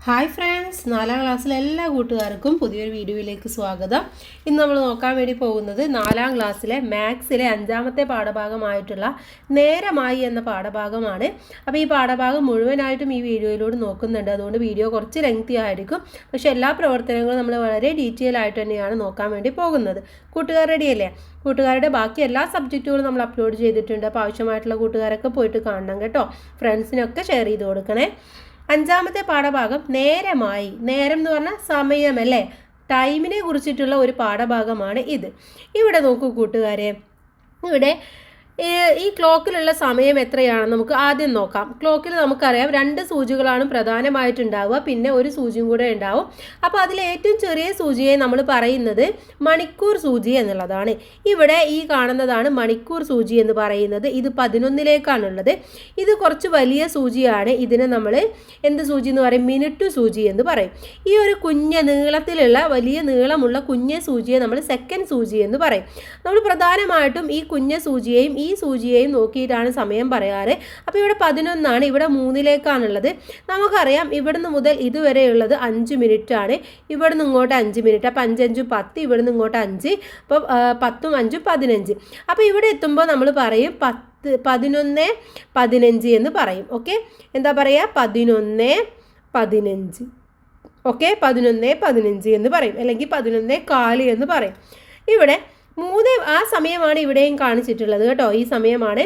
Hi friends, 4ാം ക്ലാസ്സിലെ എല്ലാ കൂട്ടുകാർക്കും പുതിയൊരു വീഡിയോയിലേക്ക് സ്വാഗതം. ഇന്ന് നമ്മൾ നോക്കാൻ വേണ്ടി പോകുന്നത് 4ാം ക്ലാസ്സിലെ മാത്സിലെ 5ാമത്തെ പാഠഭാഗമായിട്ടുള്ള നേരമായി എന്ന പാഠഭാഗമാണ്. അപ്പോൾ ഈ പാഠഭാഗം മുഴുവനായിട്ടും ഈ വീഡിയോയിലൂടെ നോക്കുന്നുണ്ട്. അതുകൊണ്ട് വീഡിയോ കുറച്ച് ലെങ്തി ആയിരിക്കും. പക്ഷേ എല്ലാ പ്രവർത്തനങ്ങളും നമ്മൾ വളരെ ഡീറ്റെയിൽ ആയിട്ട് തന്നെയാണ് നോക്കാൻ വേണ്ടി പോകുന്നത്. കൂട്ടുകാർ റെഡിയല്ലേ? കൂട്ടുകാരുടെ ബാക്കി എല്ലാ സബ്ജക്റ്റുകളും നമ്മൾ അപ്ലോഡ് ചെയ്തിട്ടുണ്ട്. അപ്പോൾ ആവശ്യമായിട്ടുള്ള കൂട്ടുകാരൊക്കെ പോയിട്ട് കാണണം കേട്ടോ. ഫ്രണ്ട്സിനൊക്കെ ഷെയർ ചെയ്ത് കൊടുക്കണേ. 5ാമത്തെ പാഠഭാഗം നേരമായി. നേരം എന്ന് പറഞ്ഞാൽ സമയമല്ലേ, ടൈമിനെ കുറിച്ചിട്ടുള്ള ഒരു പാഠഭാഗമാണ് ഇത്. ഇവിടെ നോക്കൂ കൂട്ടുകാരെ, ഇവിടെ ഈ ക്ലോക്കിലുള്ള സമയം എത്രയാണെന്ന് നമുക്ക് ആദ്യം നോക്കാം. ക്ലോക്കിൽ നമുക്കറിയാം 2 സൂചികളാണ് പ്രധാനമായിട്ടുണ്ടാവുക, പിന്നെ ഒരു സൂചിയും കൂടെ ഉണ്ടാവും. അപ്പോൾ അതിൽ ഏറ്റവും ചെറിയ സൂചിയെ നമ്മൾ പറയുന്നത് മണിക്കൂർ സൂചി എന്നുള്ളതാണ്. ഇവിടെ ഈ കാണുന്നതാണ് മണിക്കൂർ സൂചി എന്ന് പറയുന്നത്. ഇത് 11ലേക്കാണുള്ളത്. ഇത് കുറച്ച് വലിയ സൂചിയാണ്. ഇതിനെ നമ്മൾ എന്ത് സൂചി എന്ന് പറയും? മിനിറ്റ് സൂചി എന്ന് പറയും. ഈ ഒരു കുഞ്ഞ നീളത്തിലുള്ള വലിയ നീളമുള്ള കുഞ്ഞ സൂചിയെ നമ്മൾ സെക്കൻഡ് സൂചി എന്ന് പറയും. നമ്മൾ പ്രധാനമായിട്ടും ഈ കുഞ്ഞ സൂചിയെയും ഈ സൂചിയെയും നോക്കിയിട്ടാണ് സമയം പറയാറ്. അപ്പോൾ ഇവിടെ 11ആണ്, ഇവിടെ 3ലേക്കാണുള്ളത്. നമുക്കറിയാം ഇവിടുന്ന് മുതൽ ഇതുവരെയുള്ളത് 5 മിനിറ്റ് ആണ്. ഇവിടുന്ന് ഇങ്ങോട്ട് 5 മിനിറ്റ്. അപ്പോൾ 5 5 10, ഇവിടുന്ന് ഇങ്ങോട്ട് 5, അപ്പോൾ 10 5 15. അപ്പോൾ ഇവിടെ എത്തുമ്പോൾ നമ്മൾ പറയും 11 15 എന്ന് പറയും. ഓക്കെ, എന്താ പറയുക? 11 15. ഓക്കെ, 11 15 എന്ന് പറയും, അല്ലെങ്കിൽ 11:15 എന്ന് പറയും. ഇവിടെ 3 ആ സമയമാണ് ഇവിടെയും കാണിച്ചിട്ടുള്ളത് കേട്ടോ. ഈ സമയമാണ്.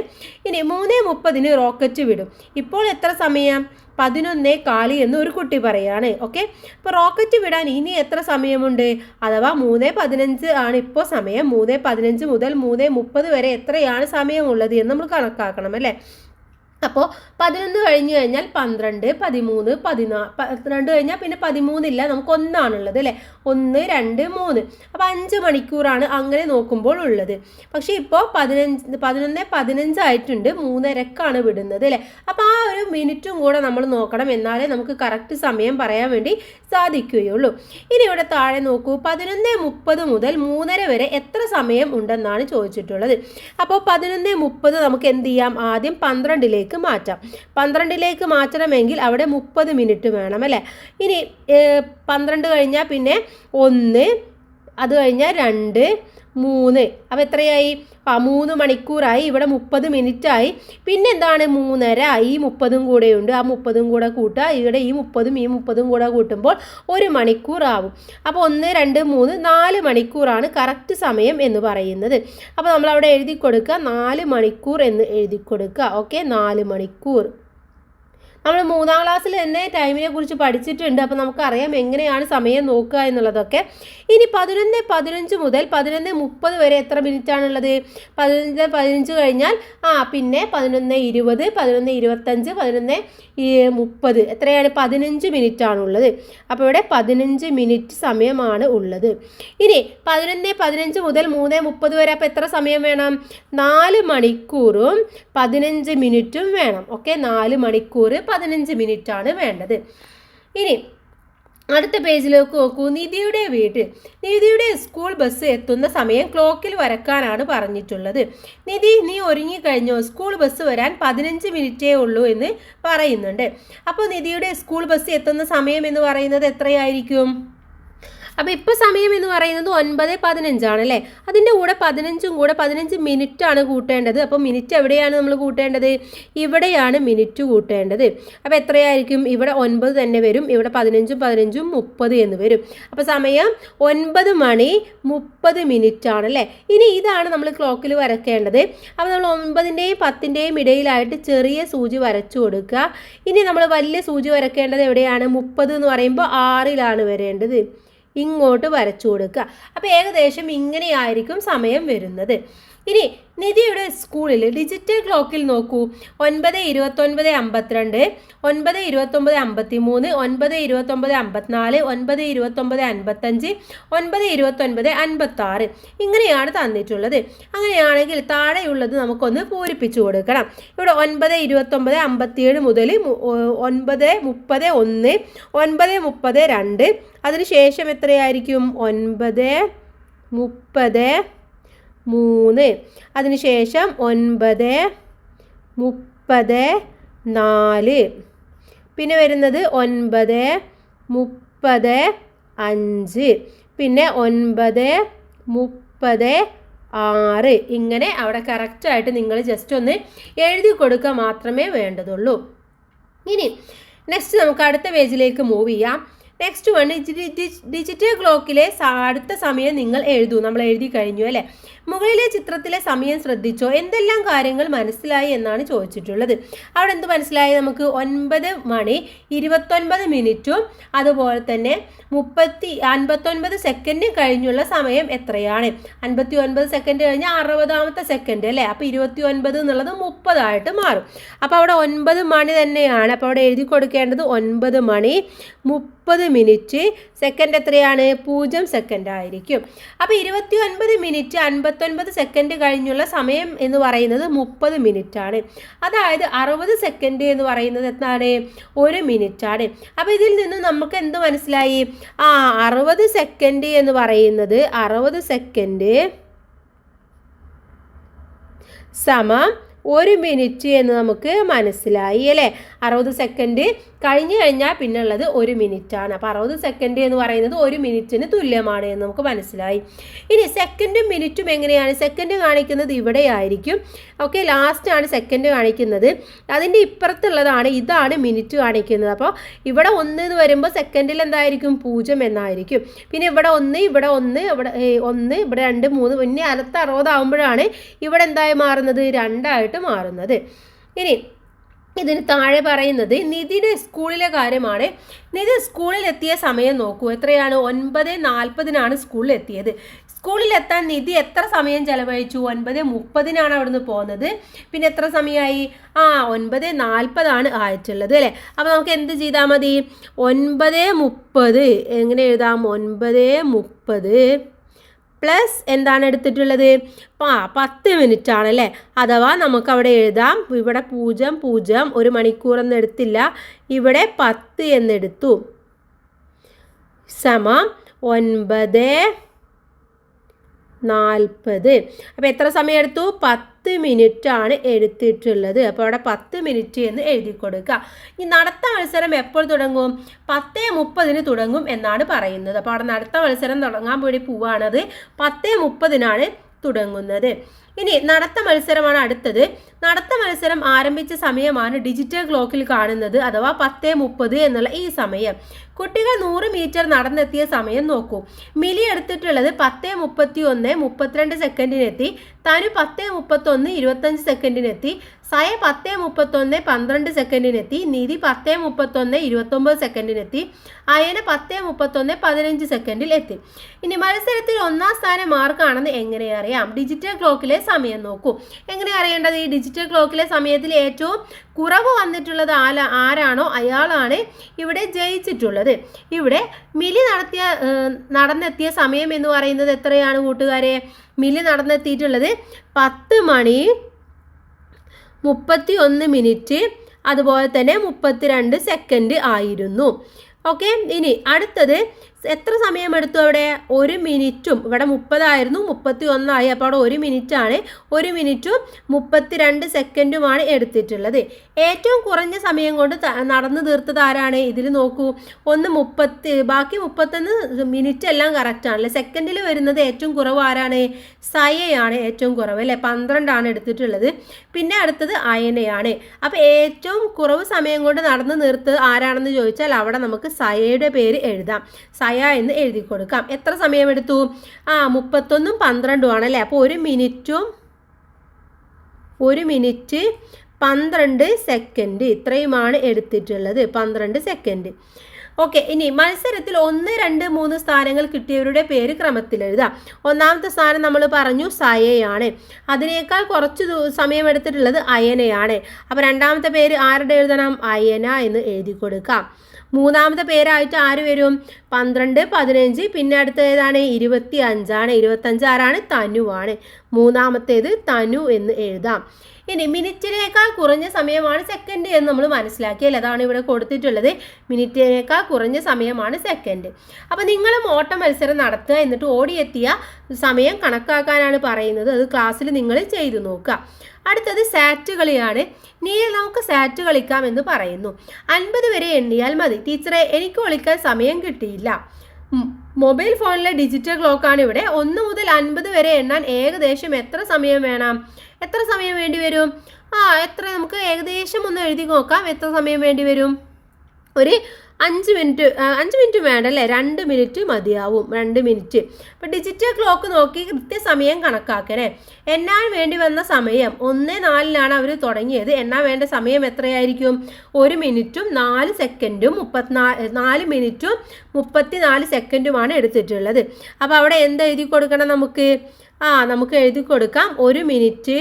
ഇനി 3:30 റോക്കറ്റ് വിടും. ഇപ്പോൾ എത്ര സമയം? 11:15 എന്ന് ഒരു കുട്ടി പറയാണ്. ഓക്കെ, അപ്പോൾ റോക്കറ്റ് വിടാൻ ഇനി എത്ര സമയമുണ്ട്? അഥവാ 3:15 ആണ് ഇപ്പോൾ സമയം. 3:15 മുതൽ 3:30 വരെ എത്രയാണ് സമയമുള്ളത് എന്ന് നമ്മൾ കണക്കാക്കണം അല്ലേ. അപ്പോൾ 11 കഴിഞ്ഞ് കഴിഞ്ഞാൽ 12, 13, 14. 12 കഴിഞ്ഞാൽ പിന്നെ 13 ഇല്ല, നമുക്ക് 1 ആണുള്ളത് അല്ലേ. 1 2 3. അപ്പോൾ 5 മണിക്കൂറാണ് അങ്ങനെ നോക്കുമ്പോൾ ഉള്ളത്. പക്ഷേ ഇപ്പോൾ 11:15 ആയിട്ടുണ്ട്. 3:30ക്കാണ് വിടുന്നത് അല്ലേ. അപ്പോൾ ആ ഒരു മിനിറ്റും കൂടെ നമ്മൾ നോക്കണം, എന്നാലേ നമുക്ക് കറക്റ്റ് സമയം പറയാൻ വേണ്ടി സാധിക്കുകയുള്ളൂ. ഇനി ഇവിടെ താഴെ നോക്കൂ, 11:30 മുതൽ 3:30 വരെ എത്ര സമയം ഉണ്ടെന്നാണ് ചോദിച്ചിട്ടുള്ളത്. അപ്പോൾ 11:30 നമുക്ക് എന്ത് ചെയ്യാം? ആദ്യം 12ലേക്ക് മാറ്റാം. 12ലേക്ക് മാറ്റണമെങ്കിൽ അവിടെ 30 മിനിറ്റ് വേണം അല്ലേ. ഇനി 12 കഴിഞ്ഞാൽ പിന്നെ 1, അത് കഴിഞ്ഞാൽ 2, 3. അപ്പോൾ എത്രയായി? 3 മണിക്കൂറായി. ഇവിടെ 30 മിനിറ്റായി. പിന്നെ എന്താണ്? 3:30. ഈ 30ഉം കൂടെയുണ്ട്. ആ 30ഉം കൂടെ കൂട്ടുക. ഇവിടെ ഈ 30ഉം ഈ 30ഉം കൂടെ കൂട്ടുമ്പോൾ 1 മണിക്കൂർ ആവും. അപ്പോൾ 1 2 3 4 മണിക്കൂറാണ് കറക്റ്റ് സമയം എന്ന് പറയുന്നത്. അപ്പോൾ നമ്മൾ അവിടെ എഴുതി കൊടുക്കുക, 4 മണിക്കൂർ എന്ന് എഴുതി കൊടുക്കുക. ഓക്കെ, 4 മണിക്കൂർ. നമ്മൾ 3ാം ക്ലാസ്സിൽ തന്നെ ടൈമിനെ കുറിച്ച് പഠിച്ചിട്ടുണ്ട്. അപ്പോൾ നമുക്കറിയാം എങ്ങനെയാണ് സമയം നോക്കുക എന്നുള്ളതൊക്കെ. ഇനി 11:15 മുതൽ 11:30 വരെ എത്ര മിനിറ്റാണുള്ളത്? 11:15 കഴിഞ്ഞാൽ പിന്നെ 11:20, 11:25, 11:30. എത്രയാണ്? 15 മിനിറ്റ് ആണുള്ളത്. അപ്പോൾ ഇവിടെ 15 മിനിറ്റ് സമയമാണ് ഉള്ളത്. ഇനി 11:15 മുതൽ 3:30 വരെ അപ്പോൾ എത്ര സമയം വേണം? 4 മണിക്കൂറും 15 മിനിറ്റും വേണം. ഓക്കെ, 4 മണിക്കൂർ 15 മിനിറ്റ് ആണ് വേണ്ടത്. ഇനി അടുത്ത പേജിലേക്ക് നോക്കൂ. നിധിയുടെ വീട്ടിൽ നിധിയുടെ സ്കൂൾ ബസ് എത്തുന്ന സമയം ക്ലോക്കിൽ വരക്കാനാണ് പറഞ്ഞിട്ടുള്ളത്. നിധി, നീ ഒരുങ്ങിക്കഴിഞ്ഞോ? സ്കൂൾ ബസ് വരാൻ 15 മിനിറ്റേ ഉള്ളൂ എന്ന് പറയുന്നുണ്ട്. അപ്പോൾ നിധിയുടെ സ്കൂൾ ബസ് എത്തുന്ന സമയം എന്ന് പറയുന്നത് എത്രയായിരിക്കും? അപ്പോൾ ഇപ്പോൾ സമയം എന്ന് പറയുന്നത് 9:15 ആണല്ലേ. അതിൻ്റെ കൂടെ 15ഉം കൂടെ 15 മിനിറ്റ് ആണ് കൂട്ടേണ്ടത്. അപ്പോൾ മിനിറ്റ് എവിടെയാണ് നമ്മൾ കൂട്ടേണ്ടത്? ഇവിടെയാണ് മിനിറ്റ് കൂട്ടേണ്ടത്. അപ്പോൾ എത്രയായിരിക്കും? ഇവിടെ 9 തന്നെ വരും. ഇവിടെ 15ഉം 15ഉം 30 എന്ന് വരും. അപ്പോൾ സമയം 9 മണി 30 മിനിറ്റ് ആണല്ലേ. ഇനി ഇതാണ് നമ്മൾ ക്ലോക്കിൽ വരക്കേണ്ടത്. അപ്പോൾ നമ്മൾ 9ന്റെയും 10ന്റെയും ഇടയിലായിട്ട് ചെറിയ സൂചി വരച്ചു കൊടുക്കുക. ഇനി നമ്മൾ വലിയ സൂചി വരക്കേണ്ടത് എവിടെയാണ്? 30 എന്ന് പറയുമ്പോൾ 6ലാണ് വരേണ്ടത്. ഇങ്ങോട്ട് വരച്ചു കൊടുക്കുക. അപ്പോൾ ഏകദേശം ഇങ്ങനെയായിരിക്കും സമയം വരുന്നത്. ഇനി നിധിയുടെ സ്കൂളിൽ ഡിജിറ്റൽ ക്ലോക്കിൽ നോക്കൂ. 9:29:52, 9:29:53, 9:29:54, 9:29:55, 9:29:56 ഇങ്ങനെയാണ് തന്നിട്ടുള്ളത്. അങ്ങനെയാണെങ്കിൽ താഴെയുള്ളത് നമുക്കൊന്ന് പൂരിപ്പിച്ചു കൊടുക്കണം. ഇവിടെ 9:29:57 മുതൽ 9:30:1, 9:30:2, അതിനുശേഷം എത്രയായിരിക്കും? 9:30:3, അതിനുശേഷം 9:30:4, പിന്നെ വരുന്നത് 9:30 30:5, പിന്നെ 9:36. ഇങ്ങനെ അവിടെ കറക്റ്റായിട്ട് നിങ്ങൾ ജസ്റ്റ് ഒന്ന് എഴുതി കൊടുക്കുക മാത്രമേ വേണ്ടതുള്ളൂ. ഇനി നെക്സ്റ്റ് നമുക്ക് അടുത്ത പേജിലേക്ക് മൂവ് ചെയ്യാം. നെക്സ്റ്റ് വൺ ഡിജിറ്റൽ ക്ലോക്കിലെ അടുത്ത സമയം നിങ്ങൾ എഴുതൂ. നമ്മൾ എഴുതി കഴിഞ്ഞു അല്ലേ. മുകളിലെ ചിത്രത്തിലെ സമയം ശ്രദ്ധിച്ചോ, എന്തെല്ലാം കാര്യങ്ങൾ മനസ്സിലായി എന്നാണ് ചോദിച്ചിട്ടുള്ളത്. അവിടെ എന്ത് മനസ്സിലായി നമുക്ക്? 9:29 അതുപോലെ തന്നെ 59 സെക്കൻഡ് കഴിഞ്ഞുള്ള സമയം എത്രയാണ്? 59 സെക്കൻഡ് കഴിഞ്ഞാൽ 60ാമത്തെ സെക്കൻഡ് അല്ലേ. അപ്പോൾ 29 എന്നുള്ളത് 30 ആയിട്ട് മാറും. അപ്പോൾ അവിടെ 9 മണി തന്നെയാണ്. അപ്പോൾ അവിടെ എഴുതി കൊടുക്കേണ്ടത് 9 മണി 30 മിനിറ്റ്. സെക്കൻഡ് എത്രയാണ്? 0 സെക്കൻഡ് ആയിരിക്കും. അപ്പോൾ 29 മിനിറ്റ് 59 സെക്കൻഡ് കഴിഞ്ഞുള്ള സമയം എന്ന് പറയുന്നത് 30 മിനിറ്റ് ആണ്. അതായത് 60 സെക്കൻഡ് എന്ന് പറയുന്നത് എന്താണ്? 1 മിനിറ്റ് ആണ്. അപ്പോൾ ഇതിൽ നിന്ന് നമുക്ക് എന്ത് മനസ്സിലായി? 60 സെക്കൻഡ് എന്ന് പറയുന്നത് 60 സെക്കൻഡ് സമം 1 മിനിറ്റ് എന്ന് നമുക്ക് മനസ്സിലായി അല്ലേ. 60 സെക്കൻഡ് കഴിഞ്ഞു കഴിഞ്ഞാൽ പിന്നുള്ളത് 1 മിനിറ്റ് ആണ്. അപ്പോൾ 60 സെക്കൻഡ് എന്ന് പറയുന്നത് 1 മിനിറ്റിന് തുല്യമാണ് എന്ന് നമുക്ക് മനസ്സിലായി. ഇനി സെക്കൻഡും മിനിറ്റും എങ്ങനെയാണ്? സെക്കൻഡ് കാണിക്കുന്നത് ഇവിടെ ആയിരിക്കും. ഓക്കെ, ലാസ്റ്റാണ് സെക്കൻഡ് കാണിക്കുന്നത്. അതിൻ്റെ ഇപ്പുറത്തുള്ളതാണ് ഇതാണ് മിനിറ്റ് കാണിക്കുന്നത്. അപ്പോൾ ഇവിടെ 1 എന്ന് വരുമ്പോൾ സെക്കൻഡിൽ എന്തായിരിക്കും? 0 എന്നായിരിക്കും. പിന്നെ ഇവിടെ 1, ഇവിടെ 1, ഇവിടെ 1, ഇവിടെ 2, 3, പിന്നെ അടുത്ത 60 ആകുമ്പോഴാണ് ഇവിടെ എന്തായി മാറുന്നത്? 2 ആയിട്ട് മാറുന്നത്. ഇനി ഇതിന് താഴെ പറയുന്നത് നിധിയുടെ സ്കൂളിലെ കാര്യമാണ്. നിധി സ്കൂളിൽ എത്തിയ സമയം നോക്കൂ. എത്രയാണ്? 9:40 സ്കൂളിൽ എത്തിയത്. സ്കൂളിൽ എത്താൻ നിധി എത്ര സമയം ചെലവഴിച്ചു? 9:30 അവിടുന്ന് പോകുന്നത്. പിന്നെ എത്ര സമയമായി? 9:40 ആയിട്ടുള്ളത് അല്ലേ. അപ്പോൾ നമുക്ക് എന്ത് ചെയ്താൽ മതി? 9:30 എങ്ങനെ എഴുതാം? 9:30 പ്ലസ് എന്താണ് എടുത്തിട്ടുള്ളത്? 10 മിനിറ്റ് ആണല്ലേ. അഥവാ നമുക്ക് അവിടെ എഴുതാം, ഇവിടെ 0:0 1 മണിക്കൂറൊന്നും എടുത്തില്ല, ഇവിടെ 10 എന്നെടുത്തു, സമം 9:40. അപ്പോൾ എത്ര സമയം എടുത്തു? 10 മിനിറ്റ് ആണ് എടുത്തിട്ടുള്ളത്. അപ്പോൾ അവിടെ 10 മിനിറ്റ് എന്ന് എഴുതി കൊടുക്കുക. ഈ നടത്ത മത്സരം എപ്പോൾ തുടങ്ങും? 10:30 തുടങ്ങും എന്നാണ് പറയുന്നത്. അപ്പോൾ അവിടെ നടത്ത മത്സരം തുടങ്ങാൻ വേണ്ടി പോവുകയാണത് 10:30 തുടങ്ങുന്നത്. ഇനി നടത്ത മത്സരമാണ് അടുത്തത്. നടത്ത മത്സരം ആരംഭിച്ച സമയമാണ് ഡിജിറ്റൽ ക്ലോക്കിൽ കാണുന്നത്, അഥവാ 10:30 എന്നുള്ള ഈ സമയം. കുട്ടികൾ 100 മീറ്റർ നടന്നെത്തിയ സമയം നോക്കൂ. മിലി എടുത്തിട്ടുള്ളത് 10:31 32 സെക്കൻഡിനെത്തി, തനു 10:31 25 സെക്കൻഡിനെത്തി, സയ 10:31 12 സെക്കൻഡിനെത്തി, നിധി 10:31 29 സെക്കൻഡിനെത്തി, അയന 10:31 15 സെക്കൻഡിൽ എത്തി. ഇനി മത്സരത്തിൽ 1ാം സ്ഥാനം മാർക്കാണെന്ന് എങ്ങനെ അറിയാം? ഡിജിറ്റൽ ക്ലോക്കിലെ സമയം നോക്കൂ. എങ്ങനെ അറിയേണ്ടത്? ഈ ഡിജിറ്റൽ ക്ലോക്കിലെ സമയത്തിൽ ഏറ്റവും കുറവ് വന്നിട്ടുള്ളത് ആരാണോ അയാളാണ് ഇവിടെ ജയിച്ചിട്ടുള്ളത്. ഇവിടെ മിലി നടന്നെത്തിയ സമയം എന്ന് പറയുന്നത് എത്രയാണ് കൂട്ടുകാരെ? മിലി നടന്നെത്തിയിട്ടുള്ളത് 10 മണി 31 മിനിറ്റ് അതുപോലെ തന്നെ 32 സെക്കൻഡ് ആയിരുന്നു. ഓക്കെ, ഇനി അടുത്തത് എത്ര സമയമെടുത്തു? അവിടെ 1 മിനിറ്റും, ഇവിടെ 30 ആയിരുന്നു 31 ആയി. അപ്പോൾ അവിടെ 1 മിനിറ്റ് ആണ്. 1 മിനിറ്റും 32 സെക്കൻഡുമാണ് എടുത്തിട്ടുള്ളത്. ഏറ്റവും കുറഞ്ഞ സമയം കൊണ്ട് നടന്നു തീർത്തത് ആരാണ്? ഇതിൽ നോക്കൂ, 30 ബാക്കി 31 മിനിറ്റ് എല്ലാം കറക്റ്റ് ആണല്ലേ. സെക്കൻഡിൽ വരുന്നത് ഏറ്റവും കുറവ് ആരാണ്? സയയാണ് ഏറ്റവും കുറവ് അല്ലേ, 12 ആണ് എടുത്തിട്ടുള്ളത്. പിന്നെ അടുത്തത് അയനയാണ്. അപ്പോൾ ഏറ്റവും കുറവ് സമയം കൊണ്ട് നടന്നു തീർത്തത് ആരാണെന്ന് ചോദിച്ചാൽ അവിടെ നമുക്ക് സയയുടെ പേര് എഴുതാം. സയ എന്ന് എഴുതി കൊടുക്കാം. എത്ര സമയമെടുത്തു? 31 12 ആണല്ലേ. അപ്പോൾ 1 മിനിറ്റ് 12 സെക്കൻഡ് ഇത്രയുമാണ് എടുത്തിട്ടുള്ളത്, 12 സെക്കൻഡ്. ഓക്കെ, ഇനി മത്സരത്തിൽ 1, 2, 3 സ്ഥാനങ്ങൾ കിട്ടിയവരുടെ പേര് ക്രമത്തിൽ എഴുതാം. 1ാമത്തെ സ്ഥാനം നമ്മൾ പറഞ്ഞു സയയാണ്. അതിനേക്കാൾ കുറച്ച് സമയം എടുത്തിട്ടുള്ളത് അയനയാണ്. അപ്പോൾ 2ാമത്തെ പേര് ആരുടെ എഴുതണം? അയന എന്ന് എഴുതി കൊടുക്കാം. 3ാമത്തെ പേരായിട്ട് ആര് വരും? 12 15, പിന്നെ അടുത്ത ഏതാണ്? 25 ആണ്. 25 ആരാണ്? തനുവാണ്. 3ാമത്തേത് തനു എന്ന് എഴുതാം. ഇനി മിനിറ്റിനേക്കാൾ കുറഞ്ഞ സമയമാണ് സെക്കൻഡ് എന്ന് നമ്മൾ മനസ്സിലാക്കിയല്ലേ, അതാണ് ഇവിടെ കൊടുത്തിട്ടുള്ളത്. മിനിറ്റിനേക്കാൾ കുറഞ്ഞ സമയമാണ് സെക്കൻഡ്. അപ്പോൾ നിങ്ങളും ഓട്ട മത്സരം നടത്തുക, എന്നിട്ട് ഓടിയെത്തിയ സമയം കണക്കാക്കാനാണ് പറയുന്നത്. അത് ക്ലാസ്സിൽ നിങ്ങൾ ചെയ്തു നോക്കുക. അടുത്തത് സാറ്റ് കളിയാണ്. നമുക്ക് സാറ്റ് കളിക്കാം എന്ന് പറയുന്നു. 50 വരെ എണ്ണിയാൽ മതി. ടീച്ചറെ, എനിക്ക് വിളിക്കാൻ സമയം കിട്ടിയില്ല. മൊബൈൽ ഫോണിലെ ഡിജിറ്റൽ ക്ലോക്കാണ് ഇവിടെ. 1 മുതൽ 50 വരെ എണ്ണാൻ ഏകദേശം എത്ര സമയം വേണം? എത്ര സമയം വേണ്ടി വരും? എത്ര, നമുക്ക് ഏകദേശം ഒന്ന് എഴുതി നോക്കാം. എത്ര സമയം വേണ്ടി വരും? ഒരു 5 മിനിറ്റ് വേണ്ട അല്ലേ, 2 മിനിറ്റ് മതിയാവും. 2 മിനിറ്റ്. അപ്പോൾ ഡിജിറ്റൽ ക്ലോക്ക് നോക്കി കൃത്യസമയം കണക്കാക്കണേ. എണ്ണാൻ വേണ്ടി വന്ന സമയം 1:04 അവർ തുടങ്ങിയത്. എണ്ണാൻ വേണ്ട സമയം എത്രയായിരിക്കും? 1 മിനിറ്റും 4 സെക്കൻഡും 4 മിനിറ്റും 34 സെക്കൻഡുമാണ് എടുത്തിട്ടുള്ളത്. അപ്പോൾ അവിടെ എന്ത് എഴുതി കൊടുക്കണം നമുക്ക്? നമുക്ക് എഴുതി കൊടുക്കാം 1 മിനിറ്റ്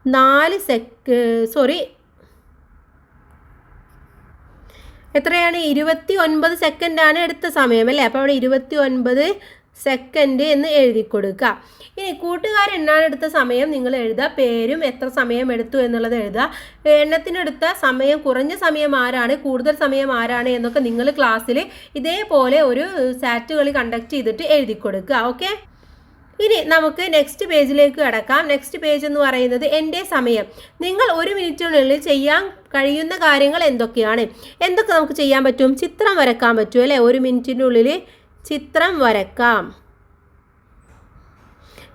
4 എത്രയാണ്? 29 സെക്കൻഡാണ് എടുത്ത സമയം അല്ലേ. അപ്പോൾ അവിടെ 29 സെക്കൻഡ് എന്ന് എഴുതി കൊടുക്കുക. ഇനി കൂട്ടുകാരെണ്ണാൻ എടുത്ത സമയം നിങ്ങൾ എഴുതുക. പേരും എത്ര സമയം എടുത്തു എന്നുള്ളത് എഴുതുക. എണ്ണത്തിനെടുത്ത സമയം, കുറഞ്ഞ സമയം ആരാണ്, കൂടുതൽ സമയം ആരാണ് എന്നൊക്കെ നിങ്ങൾ ക്ലാസ്സിൽ ഇതേപോലെ ഒരു സാറ്റ് കളി കണ്ടക്ട് ചെയ്തിട്ട് എഴുതി കൊടുക്കുക. ഓക്കെ. ഇനി നമുക്ക് നെക്സ്റ്റ് പേജിലേക്ക് കടക്കാം. നെക്സ്റ്റ് പേജ് എന്ന് പറയുന്നത് എൻ്റെ സമയം. നിങ്ങൾ 1 മിനിറ്റിനുള്ളിൽ ചെയ്യാൻ കഴിയുന്ന കാര്യങ്ങൾ എന്തൊക്കെയാണ്? എന്തൊക്കെ നമുക്ക് ചെയ്യാൻ പറ്റും? ചിത്രം വരക്കാൻ പറ്റും അല്ലേ. 1 മിനിറ്റിനുള്ളിൽ ചിത്രം വരക്കാം.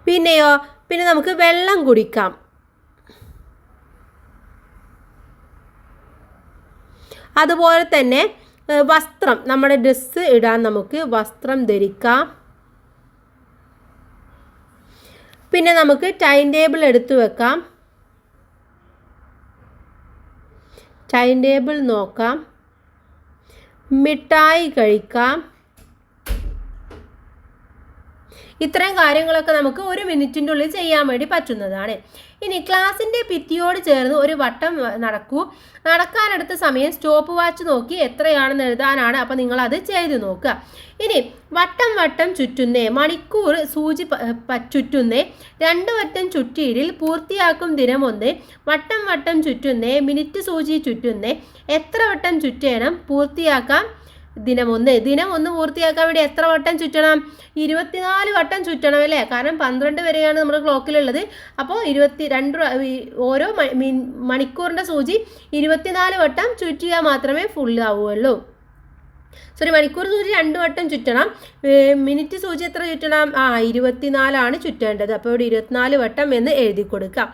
പിന്നെ നമുക്ക് വെള്ളം കുടിക്കാം. അതുപോലെ തന്നെ വസ്ത്രം, നമ്മുടെ ഡ്രസ്സ് ഇടാൻ നമുക്ക് വസ്ത്രം ധരിക്കാം. പിന്നെ നമുക്ക് ടൈം ടേബിൾ എടുത്തു വെക്കാം. ടൈം ടേബിൾ നോക്കാം. മിഠായി കഴിക്കാം. ഇത്രയും കാര്യങ്ങളൊക്കെ നമുക്ക് 1 മിനിറ്റിൻ്റെ ഉള്ളിൽ ചെയ്യാൻ വേണ്ടി പറ്റുന്നതാണ്. ഇനി ക്ലാസ്സിൻ്റെ ഭിത്തിയോട് ചേർന്ന് ഒരു വട്ടം നടക്കൂ. നടക്കാനെടുത്ത സമയം സ്റ്റോപ്പ് വാച്ച് നോക്കി എത്രയാണെന്ന് എഴുതാനാണ്. അപ്പോൾ നിങ്ങളത് ചെയ്ത് നോക്കുക. ഇനി വട്ടം ചുറ്റുന്നേ, മണിക്കൂർ സൂചി ചുറ്റുന്നേ, 2 വട്ടം ചുറ്റിയിടിൽ പൂർത്തിയാക്കും ദിനം 1, വട്ടം ചുറ്റുന്നേ, മിനിറ്റ് സൂചി ചുറ്റുന്നേ, എത്ര വട്ടം ചുറ്റണം പൂർത്തിയാക്കാം ദിനം 1 പൂർത്തിയാക്കാൻ വേണ്ടി എത്ര വട്ടം ചുറ്റണം? 24 വട്ടം ചുറ്റണം അല്ലേ. കാരണം 12 വരെയാണ് നമ്മുടെ ക്ലോക്കിലുള്ളത്. അപ്പോൾ 22 ഓരോ മണിക്കൂറിൻ്റെ സൂചി 24 വട്ടം ചുറ്റിയാൽ മാത്രമേ ഫുള്ളാവുകയുള്ളൂ. മണിക്കൂർ സൂചി 2 വട്ടം ചുറ്റണം. മിനിറ്റ് സൂചി എത്ര ചുറ്റണം? 24 ചുറ്റേണ്ടത്. അപ്പോൾ ഇവിടെ 24 വട്ടം എന്ന് എഴുതി കൊടുക്കാം.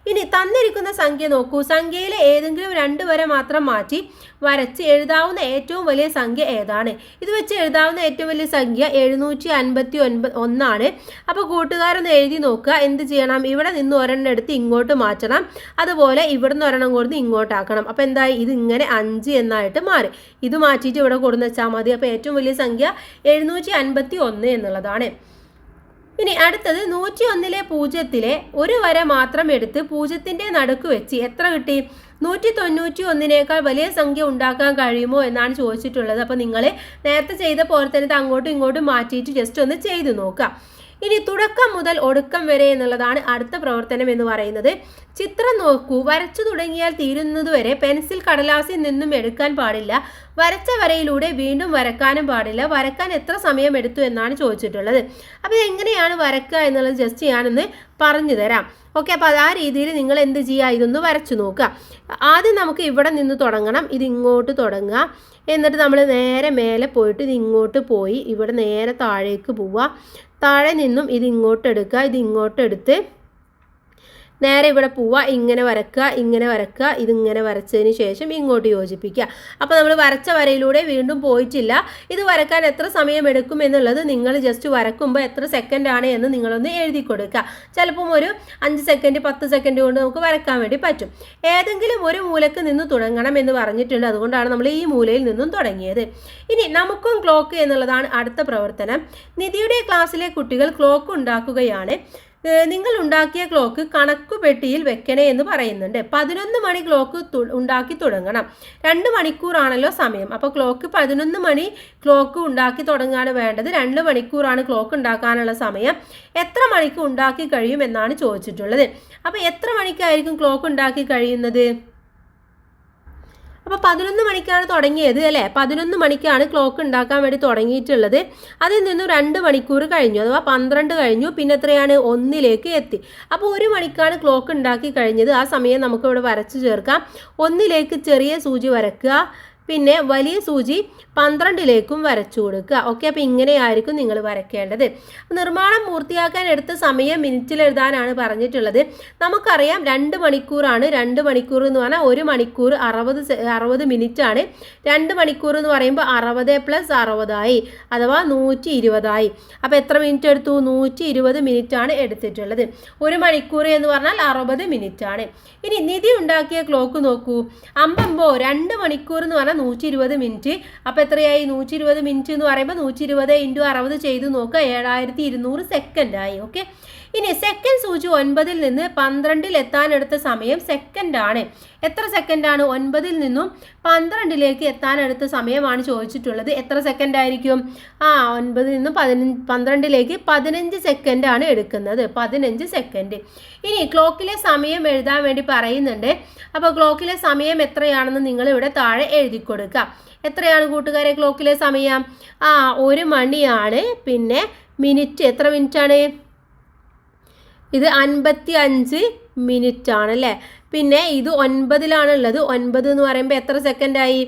ഇനി തന്നിരിക്കുന്ന സംഖ്യ നോക്കൂ. സംഖ്യയിലെ ഏതെങ്കിലും 2 വര മാത്രം മാറ്റി വരച്ച് എഴുതാവുന്ന ഏറ്റവും വലിയ സംഖ്യ ഏതാണ്? ഇത് വെച്ച് എഴുതാവുന്ന ഏറ്റവും വലിയ സംഖ്യ 759 അപ്പോൾ കൂട്ടുകാരൊന്ന് എഴുതി നോക്കുക. എന്ത് ചെയ്യണം? ഇവിടെ നിന്ന് ഒരെണ്ണം എടുത്ത് ഇങ്ങോട്ട് മാറ്റണം. അതുപോലെ ഇവിടുന്ന് ഒരെണ്ണം കൊടുത്ത് ഇങ്ങോട്ടാക്കണം. അപ്പോൾ എന്തായി? ഇത് ഇങ്ങനെ 5 എന്നായിട്ട് മാറി. ഇത് മാറ്റിയിട്ട് ഇവിടെ കൊടുന്ന് വെച്ചാൽ മതി. അപ്പോൾ ഏറ്റവും വലിയ സംഖ്യ 751 എന്നുള്ളതാണ്. ഇനി അടുത്തത് 101-ലെ 0-ലെ ഒരു വര മാത്രം എടുത്ത് 0-ന്റെ നടുക്ക് വെച്ച് എത്ര കിട്ടി? 191-നേക്കാൾ വലിയ സംഖ്യ ഉണ്ടാക്കാൻ കഴിയുമോ എന്നാണ് ചോദിച്ചിട്ടുള്ളത്. അപ്പോൾ നിങ്ങൾ നേരത്തെ ചെയ്ത പോലെ തന്നെ അങ്ങോട്ടും ഇങ്ങോട്ടും മാറ്റിയിട്ട് ജസ്റ്റ് ഒന്ന് ചെയ്തു നോക്കുക. ഇനി തുടക്കം മുതൽ ഒടുക്കം വരെ എന്നുള്ളതാണ് അടുത്ത പ്രവർത്തനം എന്ന് പറയുന്നത്. ചിത്രം നോക്കൂ. വരച്ചു തുടങ്ങിയാൽ തീരുന്നതുവരെ പെൻസിൽ കടലാസിൽ നിന്നും എടുക്കാൻ പാടില്ല. വരച്ച വരയിലൂടെ വീണ്ടും വരക്കാനും പാടില്ല. വരക്കാൻ എത്ര സമയം എടുത്തു എന്നാണ് ചോദിച്ചിട്ടുള്ളത്. അപ്പോൾ എങ്ങനെയാണ് വരക്കുക എന്നുള്ളത് ജസ്റ്റ് ഞാനൊന്ന് പറഞ്ഞു തരാം. ഓക്കെ. അപ്പോൾ ആ രീതിയിൽ നിങ്ങൾ എന്ത് ചെയ്യുക? ഇതൊന്ന് വരച്ചു നോക്കുക. ആദ്യം നമുക്ക് ഇവിടെ നിന്ന് തുടങ്ങണം. ഇത് ഇങ്ങോട്ട് തുടങ്ങുക. എന്നിട്ട് നമ്മൾ നേരെ മേലെ പോയിട്ട് ഇത് ഇങ്ങോട്ട് പോയി ഇവിടെ നേരെ താഴേക്ക് പോവുക. താഴെ നിന്നും ഇത് ഇങ്ങോട്ട് എടുക്കുക. ഇത് ഇങ്ങോട്ട് എടുത്ത് നേരെ ഇവിടെ പോവുക. ഇങ്ങനെ വരക്കുക. ഇതിങ്ങനെ വരച്ചതിന് ശേഷം ഇങ്ങോട്ട് യോജിപ്പിക്കുക. അപ്പോൾ നമ്മൾ വരച്ച വരയിലൂടെ വീണ്ടും പോയിട്ടില്ല. ഇത് വരക്കാൻ എത്ര സമയം എടുക്കും എന്നുള്ളത് നിങ്ങൾ ജസ്റ്റ് വരക്കുമ്പോൾ എത്ര സെക്കൻഡാണ് എന്ന് നിങ്ങളൊന്ന് എഴുതി കൊടുക്കുക. ചിലപ്പം ഒരു 5 സെക്കൻഡ് 10 സെക്കൻഡ് കൊണ്ട് നമുക്ക് വരക്കാൻ വേണ്ടി പറ്റും. ഏതെങ്കിലും ഒരു മൂലക്ക് നിന്ന് തുടങ്ങണം എന്ന് പറഞ്ഞിട്ടുണ്ട്. അതുകൊണ്ടാണ് നമ്മൾ ഈ മൂലയിൽ നിന്നും തുടങ്ങിയത്. ഇനി നമുക്കും ക്ലോക്ക് എന്നുള്ളതാണ് അടുത്ത പ്രവർത്തനം. നിധിയുടെ ക്ലാസ്സിലെ കുട്ടികൾ ക്ലോക്ക് ഉണ്ടാക്കുകയാണ്. നിങ്ങൾ ഉണ്ടാക്കിയ ക്ലോക്ക് കണക്കുപെട്ടിയിൽ വെക്കണേ എന്ന് പറയുന്നുണ്ട്. 11 മണി ക്ലോക്ക് ഉണ്ടാക്കി തുടങ്ങണം. 2 മണിക്കൂറാണല്ലോ സമയം. അപ്പോൾ ക്ലോക്ക് 11 മണി ക്ലോക്ക് ഉണ്ടാക്കി തുടങ്ങാണ് വേണ്ടത്. 2 മണിക്കൂറാണ് ക്ലോക്ക് ഉണ്ടാക്കാനുള്ള സമയം. എത്ര മണിക്ക് ഉണ്ടാക്കി കഴിയും എന്നാണ് ചോദിച്ചിട്ടുള്ളത്. അപ്പോൾ എത്ര മണിക്കായിരിക്കും ക്ലോക്ക് ഉണ്ടാക്കി കഴിയുന്നത്? അപ്പോൾ 11 മണിക്കാണ് തുടങ്ങിയത് അല്ലേ? 11 മണിക്കാണ് ക്ലോക്ക് ഉണ്ടാക്കാൻ വേണ്ടി തുടങ്ങിയിട്ടുള്ളത്. അതിൽ നിന്നും 2 മണിക്കൂർ കഴിഞ്ഞു, അഥവാ 12 കഴിഞ്ഞു. പിന്നെ എത്രയാണ്? 1ലേക്ക് എത്തി. അപ്പോൾ 1 മണിക്കാണ് ക്ലോക്ക് ഉണ്ടാക്കി കഴിഞ്ഞത്. ആ സമയം നമുക്കിവിടെ വരച്ചു ചേർക്കാം. 1ലേക്ക് ചെറിയ സൂചി വരയ്ക്കുക, പിന്നെ വലിയ സൂചി 12ലേക്കും വരച്ചു കൊടുക്കുക. ഓക്കെ, അപ്പോൾ ഇങ്ങനെയായിരിക്കും നിങ്ങൾ വരയ്ക്കേണ്ടത്. നിർമ്മാണം പൂർത്തിയാക്കാൻ എടുത്ത സമയം മിനിറ്റിൽ എഴുതാനാണ് പറഞ്ഞിട്ടുള്ളത്. നമുക്കറിയാം 2 മണിക്കൂറാണ്. 2 മണിക്കൂർ എന്ന് പറഞ്ഞാൽ 1 മണിക്കൂർ 60 മിനിറ്റ് ആണ്. 2 മണിക്കൂർ എന്ന് പറയുമ്പോൾ 60 + 60 ആയി, അഥവാ 120 ആയി. അപ്പോൾ എത്ര മിനിറ്റ് എടുത്തു? 120 മിനിറ്റ് ആണ് എടുത്തിട്ടുള്ളത്. 1 മണിക്കൂർ എന്ന് പറഞ്ഞാൽ 60 മിനിറ്റ് ആണ്. ഇനി നിധി ഉണ്ടാക്കിയ ക്ലോക്ക് നോക്കൂ. 2 മണിക്കൂർ എന്ന് പറഞ്ഞാൽ 120 മിനിറ്റ്. അപ്പോൾ എത്രയായി? 120 മിനിറ്റ് എന്ന് പറയുമ്പോൾ 120 × 60 ചെയ്ത് നോക്കുക, 7200 സെക്കൻഡായി. ഓക്കെ, ഇനി സെക്കൻഡ് സൂചി 9ൽ നിന്ന് 12ൽ എത്താനെടുത്ത സമയം സെക്കൻഡാണ്. എത്ര സെക്കൻഡാണ്? 9ൽ നിന്നും 12ലേക്ക് എത്താനെടുത്ത സമയമാണ് ചോദിച്ചിട്ടുള്ളത്. എത്ര സെക്കൻഡ് ആയിരിക്കും? 9ൽ നിന്നും 12ലേക്ക് 15 സെക്കൻഡാണ് എടുക്കുന്നത്. 15 സെക്കൻഡ്. ഇനി ക്ലോക്കിലെ സമയം എഴുതാൻ വേണ്ടി പറയുന്നുണ്ട്. അപ്പോൾ ക്ലോക്കിലെ സമയം എത്രയാണെന്ന് നിങ്ങൾ ഇവിടെ താഴെ എഴുതി കൊടുക്കുക. എത്രയാണ് കൂട്ടുകാരെ ക്ലോക്കിലെ സമയം? 1 മണിയാണ്. പിന്നെ മിനിറ്റ് എത്ര മിനിറ്റാണ്? ഇത് 55 മിനിറ്റ് ആണല്ലേ. പിന്നെ ഇത് 9ലാണുള്ളത്. 9 എന്ന് പറയുമ്പോൾ എത്ര സെക്കൻഡായി?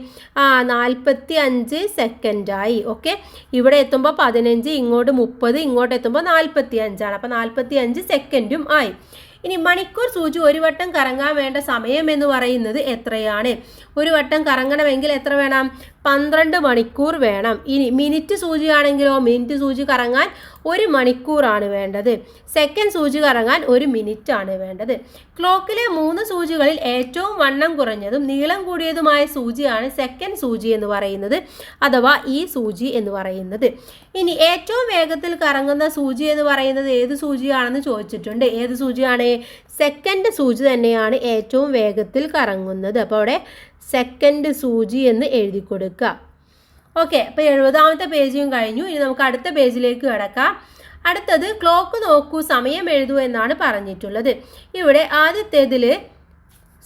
45 സെക്കൻഡായി. ഓക്കെ, ഇവിടെ എത്തുമ്പോൾ 15, ഇങ്ങോട്ട് 30, ഇങ്ങോട്ട് എത്തുമ്പോൾ 45 ആണ്. അപ്പോൾ 45 സെക്കൻഡും ആയി. ഇനി മണിക്കൂർ സൂചി 1 വട്ടം കറങ്ങാൻ വേണ്ട സമയം എന്ന് പറയുന്നത് എത്രയാണ്? 1 വട്ടം കറങ്ങണമെങ്കിൽ എത്ര വേണം? 12 മണിക്കൂർ വേണം. ഇനി മിനിറ്റ് സൂചിയാണെങ്കിലോ, മിനിറ്റ് സൂചി കറങ്ങാൻ 1 മണിക്കൂറാണ് വേണ്ടത്. സെക്കൻഡ് സൂചി കറങ്ങാൻ 1 മിനിറ്റ് ആണ് വേണ്ടത്. ക്ലോക്കിലെ 3 സൂചികളിൽ ഏറ്റവും വണ്ണം കുറഞ്ഞതും നീളം കൂടിയതുമായ സൂചിയാണ് സെക്കൻഡ് സൂചി എന്ന് പറയുന്നത്, അഥവാ ഈ സൂചി എന്ന് പറയുന്നത്. ഇനി ഏറ്റവും വേഗത്തിൽ കറങ്ങുന്ന സൂചി എന്ന് പറയുന്നത് ഏത് സൂചിയാണെന്ന് ചോദിച്ചിട്ടുണ്ട്. ഏത് സൂചിയാണ്? സെക്കൻഡ് സൂചി തന്നെയാണ് ഏറ്റവും വേഗത്തിൽ കറങ്ങുന്നത്. അപ്പോൾ അവിടെ സെക്കൻഡ് സൂചി എന്ന് എഴുതി കൊടുക്കുക. ഓക്കെ, അപ്പോൾ 70ാമത്തെ പേജും കഴിഞ്ഞു. ഇനി നമുക്ക് അടുത്ത പേജിലേക്ക് കിടക്കാം. അടുത്തത് ക്ലോക്ക് നോക്കൂ, സമയം എഴുതൂ എന്നാണ് പറഞ്ഞിട്ടുള്ളത്. ഇവിടെ ആദ്യത്തേതിൽ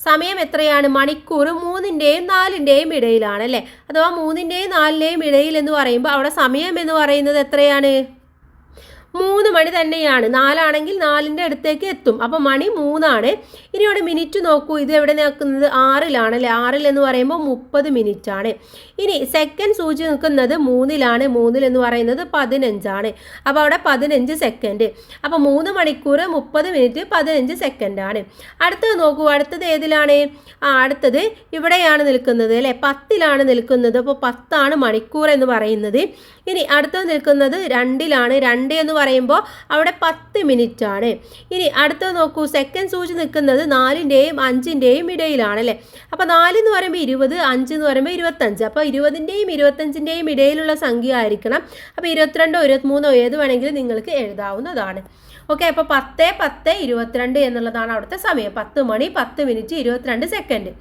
സമയം എത്രയാണ്? മണിക്കൂർ 3ൻ്റെയും 4ൻ്റെയും ഇടയിലാണ് അല്ലേ? അഥവാ 3ൻ്റെയും 4ൻ്റെയും ഇടയിൽ എന്ന് പറയുമ്പോൾ അവിടെ സമയം എന്ന് പറയുന്നത് എത്രയാണ്? 3 മണി തന്നെയാണ്. 4 ആണെങ്കിൽ 4ൻ്റെ അടുത്തേക്ക് എത്തും. അപ്പോൾ മണി 3 ആണ്. ഇനി ഇവിടെ മിനിറ്റ് നോക്കൂ. ഇത് എവിടെ നിൽക്കുന്നത്? 6ലാണ് അല്ലേ? 6 എന്ന് പറയുമ്പോൾ 30 മിനിറ്റ് ആണ്. ഇനി സെക്കൻഡ് സൂചി നിൽക്കുന്നത് 3ലാണ്. 3 എന്ന് പറയുന്നത് 15 ആണ്. അപ്പോൾ അവിടെ 15 സെക്കൻഡ്. അപ്പോൾ 3 മണിക്കൂർ 30 മിനിറ്റ് 15 സെക്കൻഡാണ്. അടുത്തത് നോക്കൂ. അടുത്തത് ഏതിലാണ്? അടുത്തത് ഇവിടെയാണ് നിൽക്കുന്നത് അല്ലേ? 10ലാണ് നിൽക്കുന്നത്. അപ്പോൾ 10 മണിക്കൂർ എന്ന് പറയുന്നത്. ഇനി അടുത്തത് നിൽക്കുന്നത് 2ലാണ്. 2 എന്ന് പറയുമ്പോൾ അവിടെ 10 മിനിറ്റ് ആണ്. ഇനി അടുത്തത് നോക്കൂ. സെക്കൻഡ് സൂചി നിൽക്കുന്നത് 4ൻ്റെയും 5ൻ്റെയും ഇടയിലാണ് അല്ലേ? അപ്പോൾ 4 എന്ന് പറയുമ്പോൾ 20, 5 എന്ന് പറയുമ്പോൾ 25. അപ്പോൾ 20ൻ്റെയും 25ൻ്റെയും ഇടയിലുള്ള സംഖ്യ ആയിരിക്കണം. അപ്പോൾ 22, 23 ഏത് വേണമെങ്കിലും നിങ്ങൾക്ക് എഴുതാവുന്നതാണ്. ഓക്കെ, അപ്പോൾ 10, 10, 22 എന്നുള്ളതാണ് അവിടുത്തെ സമയം. 10 മണി 10 മിനിറ്റ് 22 സെക്കൻഡ്.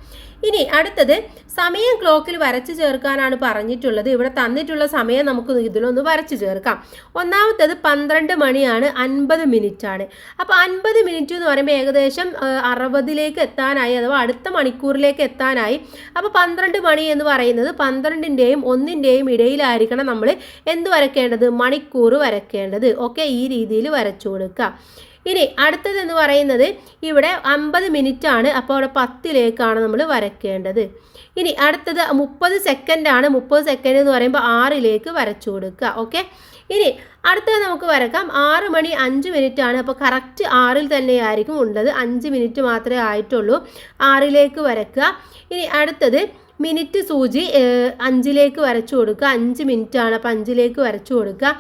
ഇനി അടുത്തത് സമയം ക്ലോക്കിൽ വരച്ചു ചേർക്കാനാണ് പറഞ്ഞിട്ടുള്ളത്. ഇവിടെ തന്നിട്ടുള്ള സമയം നമുക്ക് ഇതിലൊന്ന് വരച്ചു ചേർക്കാം. ഒന്നാമത്തേത് 12 മണിയാണ്, 50 മിനിറ്റ് ആണ്. അപ്പോൾ 50 മിനിറ്റ് എന്ന് പറയുമ്പോൾ ഏകദേശം 60ലേക്ക് എത്താനായി, അഥവാ അടുത്ത മണിക്കൂറിലേക്ക് എത്താനായി. അപ്പോൾ 12 മണി എന്ന് പറയുന്നത് 12ൻ്റെയും 1ൻ്റെയും ഇടയിലായിരിക്കണം നമ്മൾ എന്ത് വരയ്ക്കേണ്ടത്? മണിക്കൂർ വരയ്ക്കേണ്ടത്. ഓക്കെ, ഈ രീതിയിൽ വരച്ചു കൊടുക്കുക. ഇനി അടുത്തത് എന്ന് പറയുന്നത് ഇവിടെ 50 മിനിറ്റ് ആണ്. അപ്പോൾ അവിടെ 10ലേക്കാണ് നമ്മൾ വരയ്ക്കേണ്ടത്. ഇനി അടുത്തത് 30 സെക്കൻഡാണ്. 30 സെക്കൻഡ് എന്ന് പറയുമ്പോൾ 6ലേക്ക് വരച്ചു കൊടുക്കുക. ഓക്കെ, ഇനി അടുത്തത് നമുക്ക് വരക്കാം. 6 മണി 5 മിനിറ്റ് ആണ്. അപ്പോൾ കറക്റ്റ് 6ൽ തന്നെയായിരിക്കും ഉള്ളത്. 5 മിനിറ്റ് മാത്രമേ ആയിട്ടുള്ളൂ. 6ലേക്ക് വരക്കുക. ഇനി അടുത്തത് മിനിറ്റ് സൂചി 5ലേക്ക് വരച്ചു കൊടുക്കുക. 5 മിനിറ്റ് ആണ്. അപ്പോൾ 5ലേക്ക് വരച്ചു കൊടുക്കുക.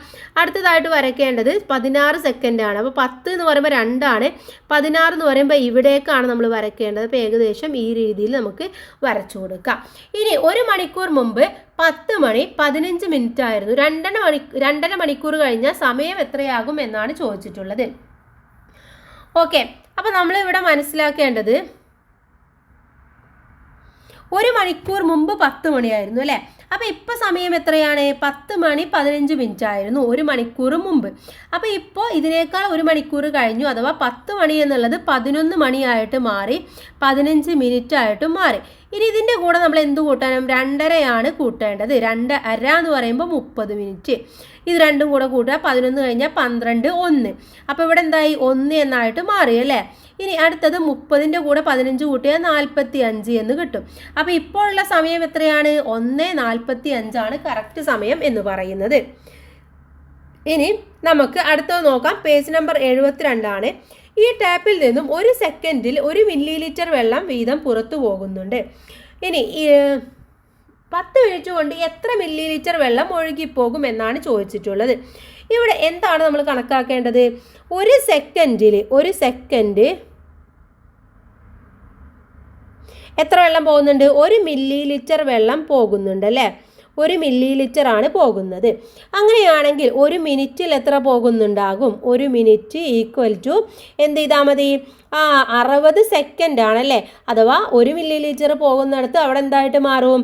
അടുത്തതായിട്ട് വരയ്ക്കേണ്ടത് 16 സെക്കൻഡാണ്. അപ്പോൾ 10 എന്ന് പറയുമ്പോൾ 2 ആണ്. 16 എന്ന് പറയുമ്പോൾ ഇവിടേക്കാണ് നമ്മൾ വരയ്ക്കേണ്ടത്. അപ്പോൾ ഏകദേശം ഈ രീതിയിൽ നമുക്ക് വരച്ചു കൊടുക്കാം. ഇനി 1 മണിക്കൂർ മുമ്പ് 10 മണി 15 മിനിറ്റ് ആയിരുന്നു. 2.5 മണിക്കൂർ കഴിഞ്ഞാൽ സമയം എത്രയാകും എന്നാണ് ചോദിച്ചിട്ടുള്ളത്. ഓക്കെ, അപ്പോൾ നമ്മളിവിടെ മനസ്സിലാക്കേണ്ടത് 1 മണിക്കൂർ മുമ്പ് 10 മണിയായിരുന്നു അല്ലേ. അപ്പോൾ ഇപ്പോൾ സമയം എത്രയാണ്? 10 മണി 15 മിനിറ്റ് ആയിരുന്നു 1 മണിക്കൂർ മുമ്പ്. അപ്പോൾ ഇപ്പോൾ ഇതിനേക്കാൾ 1 മണിക്കൂർ കഴിഞ്ഞു, അഥവാ 10 മണി എന്നുള്ളത് 11 മണിയായിട്ട് മാറി, 15 മിനിറ്റ് ആയിട്ടും മാറി. ഇനി ഇതിൻ്റെ കൂടെ നമ്മൾ എന്ത് കൂട്ടാനും? 2:30 കൂട്ടേണ്ടത്. 2:30 എന്ന് പറയുമ്പോൾ 30 മിനിറ്റ്. ഇത് രണ്ടും കൂടെ കൂട്ടുക, 11 കഴിഞ്ഞാൽ 12, 1. അപ്പോൾ ഇവിടെ എന്തായി? 1 എന്നായിട്ട് മാറി അല്ലേ. ഇനി അടുത്തത് 30ൻ്റെ കൂടെ 15 കൂട്ടിയാൽ 45 എന്ന് കിട്ടും. അപ്പോൾ ഇപ്പോൾ ഉള്ള സമയം എത്രയാണ്? 1:45 കറക്റ്റ് സമയം എന്ന് പറയുന്നത്. ഇനി നമുക്ക് അടുത്തത് നോക്കാം. Page number 72. ഈ ടാപ്പിൽ നിന്നും 1 സെക്കൻഡിൽ 1 മില്ലി ലിറ്റർ വെള്ളം വീതം പുറത്തു പോകുന്നുണ്ട്. ഇനി 10 മിനിറ്റ് കൊണ്ട് എത്ര മില്ലി ലിറ്റർ വെള്ളം ഒഴുകിപ്പോകും എന്നാണ് ചോദിച്ചിട്ടുള്ളത്. ഇവിടെ എന്താണ് നമ്മൾ കണക്കാക്കേണ്ടത്? 1 സെക്കൻഡ് എത്ര വെള്ളം പോകുന്നുണ്ട്? 1 മില്ലി ലിറ്റർ വെള്ളം പോകുന്നുണ്ട് അല്ലേ. 1 മില്ലി ലിറ്റർ ആണ് പോകുന്നത്. അങ്ങനെയാണെങ്കിൽ 1 മിനിറ്റിൽ എത്ര പോകുന്നുണ്ടാകും? 1 മിനിറ്റ് ഈക്വൽ ടു എന്ത് ചെയ്താൽ മതി? 60 സെക്കൻഡ് ആണല്ലേ. അഥവാ 1 മില്ലി ലിറ്റർ പോകുന്നിടത്ത് അവിടെ എന്തായിട്ട് മാറും?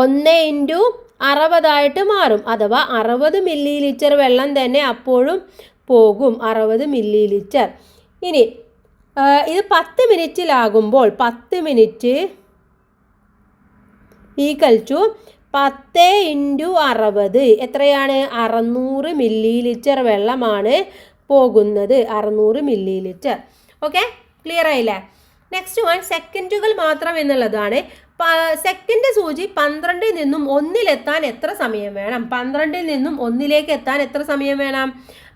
1 × 60 മാറും. അഥവാ 60 മില്ലി ലിറ്റർ വെള്ളം തന്നെ അപ്പോഴും പോകും, 60 മില്ലി ലിറ്റർ. ഇനി ഇത് 10 മിനിറ്റിലാകുമ്പോൾ 10 മിനിറ്റ് ഈക്വൽ ടു 10 × 60 എത്രയാണ്? 600 മില്ലി ലിറ്റർ വെള്ളമാണ് പോകുന്നത്, 600 മില്ലി ലിറ്റർ. ഓക്കെ, ക്ലിയർ ആയില്ലേ? നെക്സ്റ്റ് വൺ സെക്കൻഡുകൾ മാത്രം എന്നുള്ളതാണ്. സെക്കൻഡ് സൂചി 12ൽ നിന്നും 1-ലെത്താൻ എത്ര സമയം വേണം? 12ൽ നിന്നും 1-ലേക്ക് എത്താൻ എത്ര സമയം വേണം?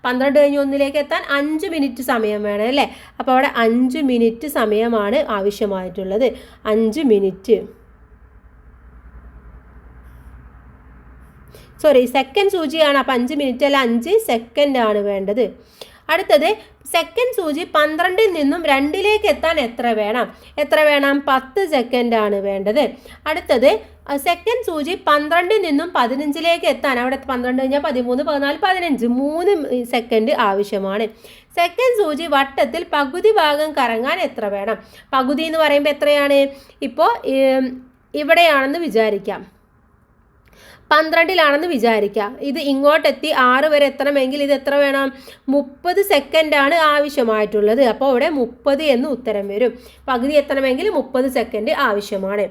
12 കഴിഞ്ഞ് 1-ലേക്ക് എത്താൻ 5 മിനിറ്റ് സമയം വേണം അല്ലേ. അപ്പോൾ അവിടെ 5 മിനിറ്റ് സമയമാണ് ആവശ്യമായിട്ടുള്ളത്. 5 മിനിറ്റ്, സെക്കൻഡ് സൂചിയാണ്. അപ്പോൾ 5 മിനിറ്റ് അല്ല, 5 സെക്കൻഡ് ആണ് വേണ്ടത്. അടുത്തത് സെക്കൻഡ് സൂചി 12ൽ നിന്നും 2-ലേക്ക് എത്താൻ എത്ര വേണം? 10 സെക്കൻഡ് ആണ് വേണ്ടത്. അടുത്തത് സെക്കൻഡ് സൂചി 12ൽ നിന്നും 15-ലേക്ക് എത്താൻ, അവിടെ 12 കഴിഞ്ഞാൽ 13, 14, 15, 3 സെക്കൻഡ് ആവശ്യമാണ്. സെക്കൻഡ് സൂചി വട്ടത്തിൽ പകുതി ഭാഗം കറങ്ങാൻ എത്ര വേണം? പകുതി എന്ന് പറയുമ്പോൾ എത്രയാണ്? ഇപ്പോൾ ഇവിടെയാണെന്ന് വിചാരിക്കാം, 12-ലാണെന്ന് വിചാരിക്കാം. ഇത് ഇങ്ങോട്ടെത്തി 6 വരെ എത്തണമെങ്കിൽ ഇത് എത്ര വേണം? 30 സെക്കൻഡാണ് ആവശ്യമായിട്ടുള്ളത്. അപ്പോൾ അവിടെ 30 എന്ന് ഉത്തരം വരും. പകുതി എത്തണമെങ്കിൽ 30 സെക്കൻഡ് ആവശ്യമാണ്.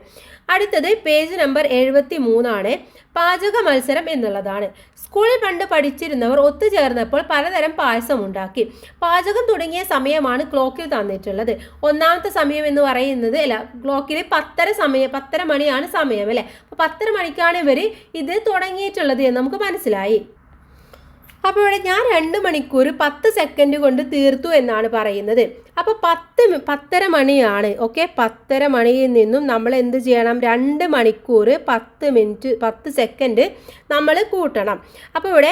അടുത്തത് പേജ് നമ്പർ 73. പാചക മത്സരം എന്നുള്ളതാണ്. സ്കൂളിൽ പണ്ട് പഠിച്ചിരുന്നവർ ഒത്തുചേർന്നപ്പോൾ പലതരം പായസം ഉണ്ടാക്കി. പാചകം തുടങ്ങിയ സമയമാണ് ക്ലോക്കിൽ തന്നിട്ടുള്ളത്. ഒന്നാമത്തെ സമയം എന്ന് പറയുന്നത് ക്ലോക്കിൽ 10:30 മണിയാണ് സമയം അല്ലേ. അപ്പോൾ 10:30 മണിക്കാണ് ഇവർ ഇത് തുടങ്ങിയിട്ടുള്ളത് എന്ന് നമുക്ക് മനസ്സിലായി. അപ്പോൾ ഇവിടെ ഞാൻ 2 മണിക്കൂർ 10 സെക്കൻഡ് കൊണ്ട് തീർത്തു എന്നാണ് പറയുന്നത്. അപ്പോൾ 10:30 മണിയാണ്. ഓക്കെ, 10:30 മണിയിൽ നിന്നും നമ്മൾ എന്ത് ചെയ്യണം? 2 മണിക്കൂർ 10 മിനിറ്റ് 10 സെക്കൻഡ് നമ്മൾ കൂട്ടണം. അപ്പോൾ ഇവിടെ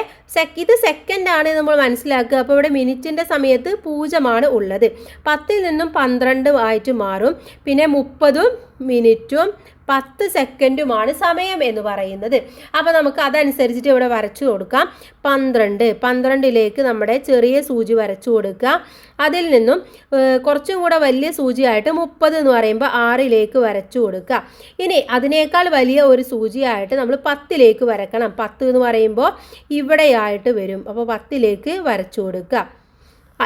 ഇത് സെക്കൻഡാണ് നമ്മൾ മനസ്സിലാക്കുക. അപ്പോൾ ഇവിടെ മിനിറ്റിൻ്റെ സമയത്ത് 0 ഉള്ളത്. 10-ൽ നിന്നും 12 ആയിട്ട് മാറും. പിന്നെ 30 മിനിറ്റും 10 സെക്കൻഡുമാണ് സമയം എന്ന് പറയുന്നത്. അപ്പോൾ നമുക്ക് അതനുസരിച്ചിട്ട് ഇവിടെ വരച്ചു കൊടുക്കാം. 12ലേക്ക് നമ്മുടെ ചെറിയ സൂചി വരച്ചു കൊടുക്കുക. അതിൽ നിന്നും കുറച്ചും കൂടെ വലിയ സൂചിയായിട്ട് 30 എന്ന് പറയുമ്പോൾ 6ലേക്ക് വരച്ചു കൊടുക്കുക. ഇനി അതിനേക്കാൾ വലിയ ഒരു സൂചിയായിട്ട് നമ്മൾ 10ലേക്ക് വരക്കണം. 10 എന്ന് പറയുമ്പോൾ ഇവിടെയായിട്ട് വരും. അപ്പോൾ 10ലേക്ക് വരച്ചു കൊടുക്കുക.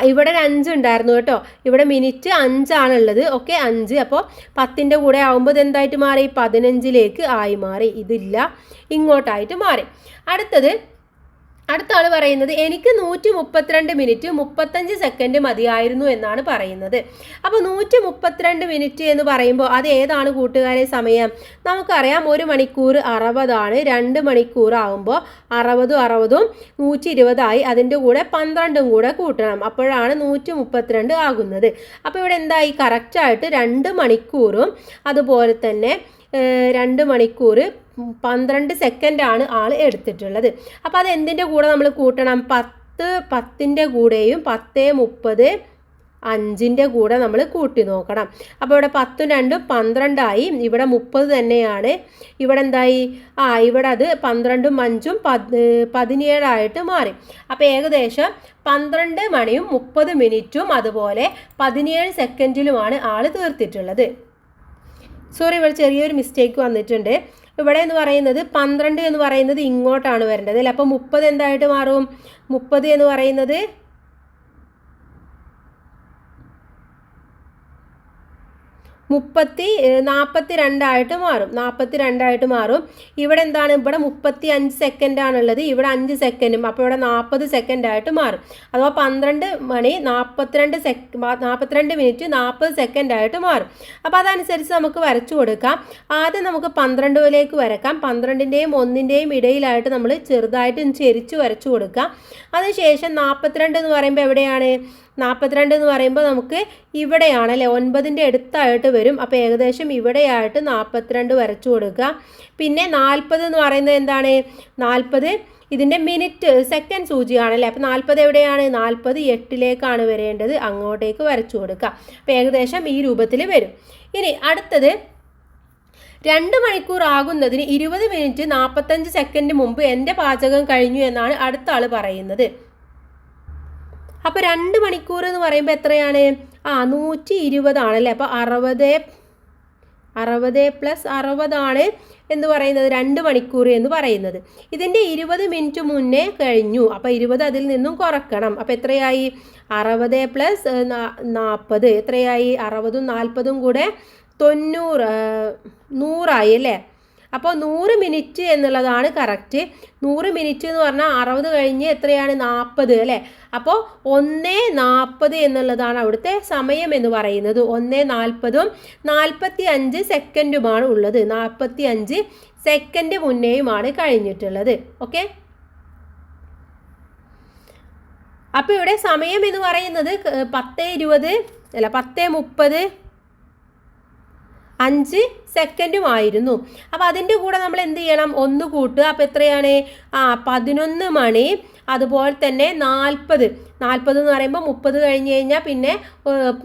ഇവിടെ ഒരു 5 ഉണ്ടായിരുന്നു കേട്ടോ. ഇവിടെ മിനിറ്റ് 5 ആണുള്ളത്. ഓക്കെ, 5. അപ്പോൾ 10ൻ്റെ കൂടെ ആകുമ്പോൾ ഇതെന്തായിട്ട് മാറി? 15ലേക്ക് ആയി മാറി. ഇതില്ല, ഇങ്ങോട്ടായിട്ട് മാറി. അടുത്ത ആൾ പറയുന്നത് എനിക്ക് 132 മിനിറ്റ് 35 സെക്കൻഡ് മതിയായിരുന്നു എന്നാണ് പറയുന്നത്. അപ്പോൾ 132 മിനിറ്റ് എന്ന് പറയുമ്പോൾ അത് ഏതാണ് കൂട്ടുകാരെ സമയം? നമുക്കറിയാം 1 മണിക്കൂർ 60 ആണ്. 2 മണിക്കൂർ ആകുമ്പോൾ 60 120 ആയി. അതിൻ്റെ കൂടെ 12 കൂടെ കൂട്ടണം. അപ്പോഴാണ് 132 ആകുന്നത്. അപ്പോൾ ഇവിടെ എന്തായി? കറക്റ്റായിട്ട് 2 മണിക്കൂറും അതുപോലെ തന്നെ 2 മണിക്കൂർ 12 സെക്കൻഡാണ് ആൾ എടുത്തിട്ടുള്ളത്. അപ്പോൾ അത് എന്തിൻ്റെ കൂടെ നമ്മൾ കൂട്ടണം? 10ൻ്റെ കൂടെയും 10, 30, 5ൻ്റെ കൂടെ നമ്മൾ കൂട്ടി നോക്കണം. അപ്പോൾ ഇവിടെ 10 2 12ആയി. ഇവിടെ 30 തന്നെയാണ്. ഇവിടെ എന്തായി? ഇവിടെ അത് 12 5 17 മാറി. അപ്പോൾ ഏകദേശം 12 മണിയും 30 മിനിറ്റും അതുപോലെ 17 സെക്കൻഡിലുമാണ് ആൾ തീർത്തിട്ടുള്ളത്. സോറി, ഇവിടെ ചെറിയൊരു മിസ്റ്റേക്ക് വന്നിട്ടുണ്ട്. ഇവിടെ എന്ന് പറയുന്നത് 12 എന്ന് പറയുന്നത് ഇങ്ങോട്ടാണ് വരേണ്ടത് അല്ലേ. അപ്പോൾ 30 എന്തായിട്ട് മാറും? 30 എന്ന് പറയുന്നത് 42 മാറും. 42 മാറും. ഇവിടെ എന്താണ്? ഇവിടെ 35 സെക്കൻഡാണുള്ളത്. ഇവിടെ 5 സെക്കൻഡും. അപ്പോൾ ഇവിടെ 40 സെക്കൻഡായിട്ട് മാറും. അഥവാ 12 മണി 42 മിനിറ്റ് 40 സെക്കൻഡായിട്ട് മാറും. അപ്പോൾ അതനുസരിച്ച് നമുക്ക് വരച്ചു കൊടുക്കാം. ആദ്യം നമുക്ക് 12ലേക്ക് വരക്കാം. 12ൻ്റെയും 1ൻ്റെയും ഇടയിലായിട്ട് നമ്മൾ ചെറുതായിട്ട് ചെരിച്ച് വരച്ചു കൊടുക്കാം. അതിനുശേഷം 42 എന്ന് പറയുമ്പോൾ എവിടെയാണ്? 42 എന്ന് പറയുമ്പോൾ നമുക്ക് ഇവിടെയാണ് അല്ലേ, 9ൻ്റെ അടുത്തായിട്ട് വരും. അപ്പോൾ ഏകദേശം ഇവിടെയായിട്ട് 42 വരച്ചു കൊടുക്കുക. പിന്നെ 40 എന്ന് പറയുന്നത് എന്താണ്? 40 ഇതിൻ്റെ മിനിറ്റ് സെക്കൻഡ് സൂചിയാണല്ലേ. അപ്പോൾ 40 എവിടെയാണ്? 40 8ലേക്കാണ് വരേണ്ടത്. അങ്ങോട്ടേക്ക് വരച്ചു കൊടുക്കുക. അപ്പോൾ ഏകദേശം ഈ രൂപത്തിൽ വരും. ഇനി അടുത്തത് 2 മണിക്കൂർ ആകുന്നതിന് 20 മിനിറ്റ് 45 സെക്കൻഡ് മുമ്പ് എൻ്റെ പാചകം കഴിഞ്ഞു എന്നാണ് അടുത്ത ആൾ പറയുന്നത്. അപ്പോൾ 2 മണിക്കൂർ എന്ന് പറയുമ്പോൾ എത്രയാണ്? 120 ആണല്ലേ. അപ്പോൾ 60 + 60 ആണ് എന്ന് പറയുന്നത് 2 മണിക്കൂർ എന്ന് പറയുന്നത്. ഇതിൻ്റെ 20 മിനിറ്റ് മുന്നേ കഴിഞ്ഞു. അപ്പോൾ 20 അതിൽ നിന്നും കുറക്കണം. അപ്പോൾ എത്രയായി? 60 + 40 എത്രയായി? 60ഉം 40ഉം കൂടെ 90 100ആയി അല്ലേ. അപ്പോൾ 100 മിനിറ്റ് എന്നുള്ളതാണ് കറക്റ്റ്. 100 മിനിറ്റ് എന്ന് പറഞ്ഞാൽ 60 കഴിഞ്ഞ് എത്രയാണ്? 40 അല്ലേ. അപ്പോൾ 1:40 എന്നുള്ളതാണ് അവിടുത്തെ സമയം എന്ന് പറയുന്നത്. 1:40ഉം 45 സെക്കൻഡുമാണ് ഉള്ളത്. 45 സെക്കൻഡ് മുന്നേയുമാണ് കഴിഞ്ഞിട്ടുള്ളത്. ഓക്കെ. അപ്പോൾ ഇവിടെ സമയം എന്ന് പറയുന്നത് 10:20 അല്ല 10:30 5 സെക്കൻഡുമായിരുന്നു. അപ്പോൾ അതിൻ്റെ കൂടെ നമ്മൾ എന്ത് ചെയ്യണം? 1 കൂട്ടുക. അപ്പോൾ എത്രയാണ്? 11 മണി അതുപോലെ തന്നെ 40 എന്ന് പറയുമ്പോൾ 30 കഴിഞ്ഞ് കഴിഞ്ഞാൽ പിന്നെ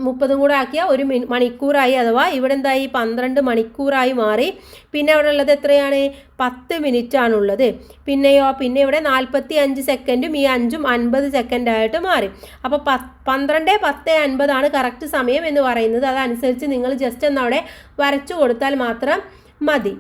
30 കൂടെ ആക്കിയാൽ 1 മണിക്കൂറായി. അഥവാ ഇവിടെ എന്തായി? 12 മണിക്കൂറായി മാറി. പിന്നെ അവിടെ ഉള്ളത് എത്രയാണ്? 10 മിനിറ്റ് ആണുള്ളത്. പിന്നെ ഇവിടെ 45 സെക്കൻഡും ഈ 5ഉം 50 സെക്കൻഡായിട്ട് മാറി. അപ്പോൾ 12 10 50 ആണ് കറക്റ്റ് സമയം എന്ന് പറയുന്നത്. അതനുസരിച്ച് നിങ്ങൾ ജസ്റ്റ് ഒന്ന് അവിടെ വരച്ചു കൊടുത്താൽ മാത്രം മതി.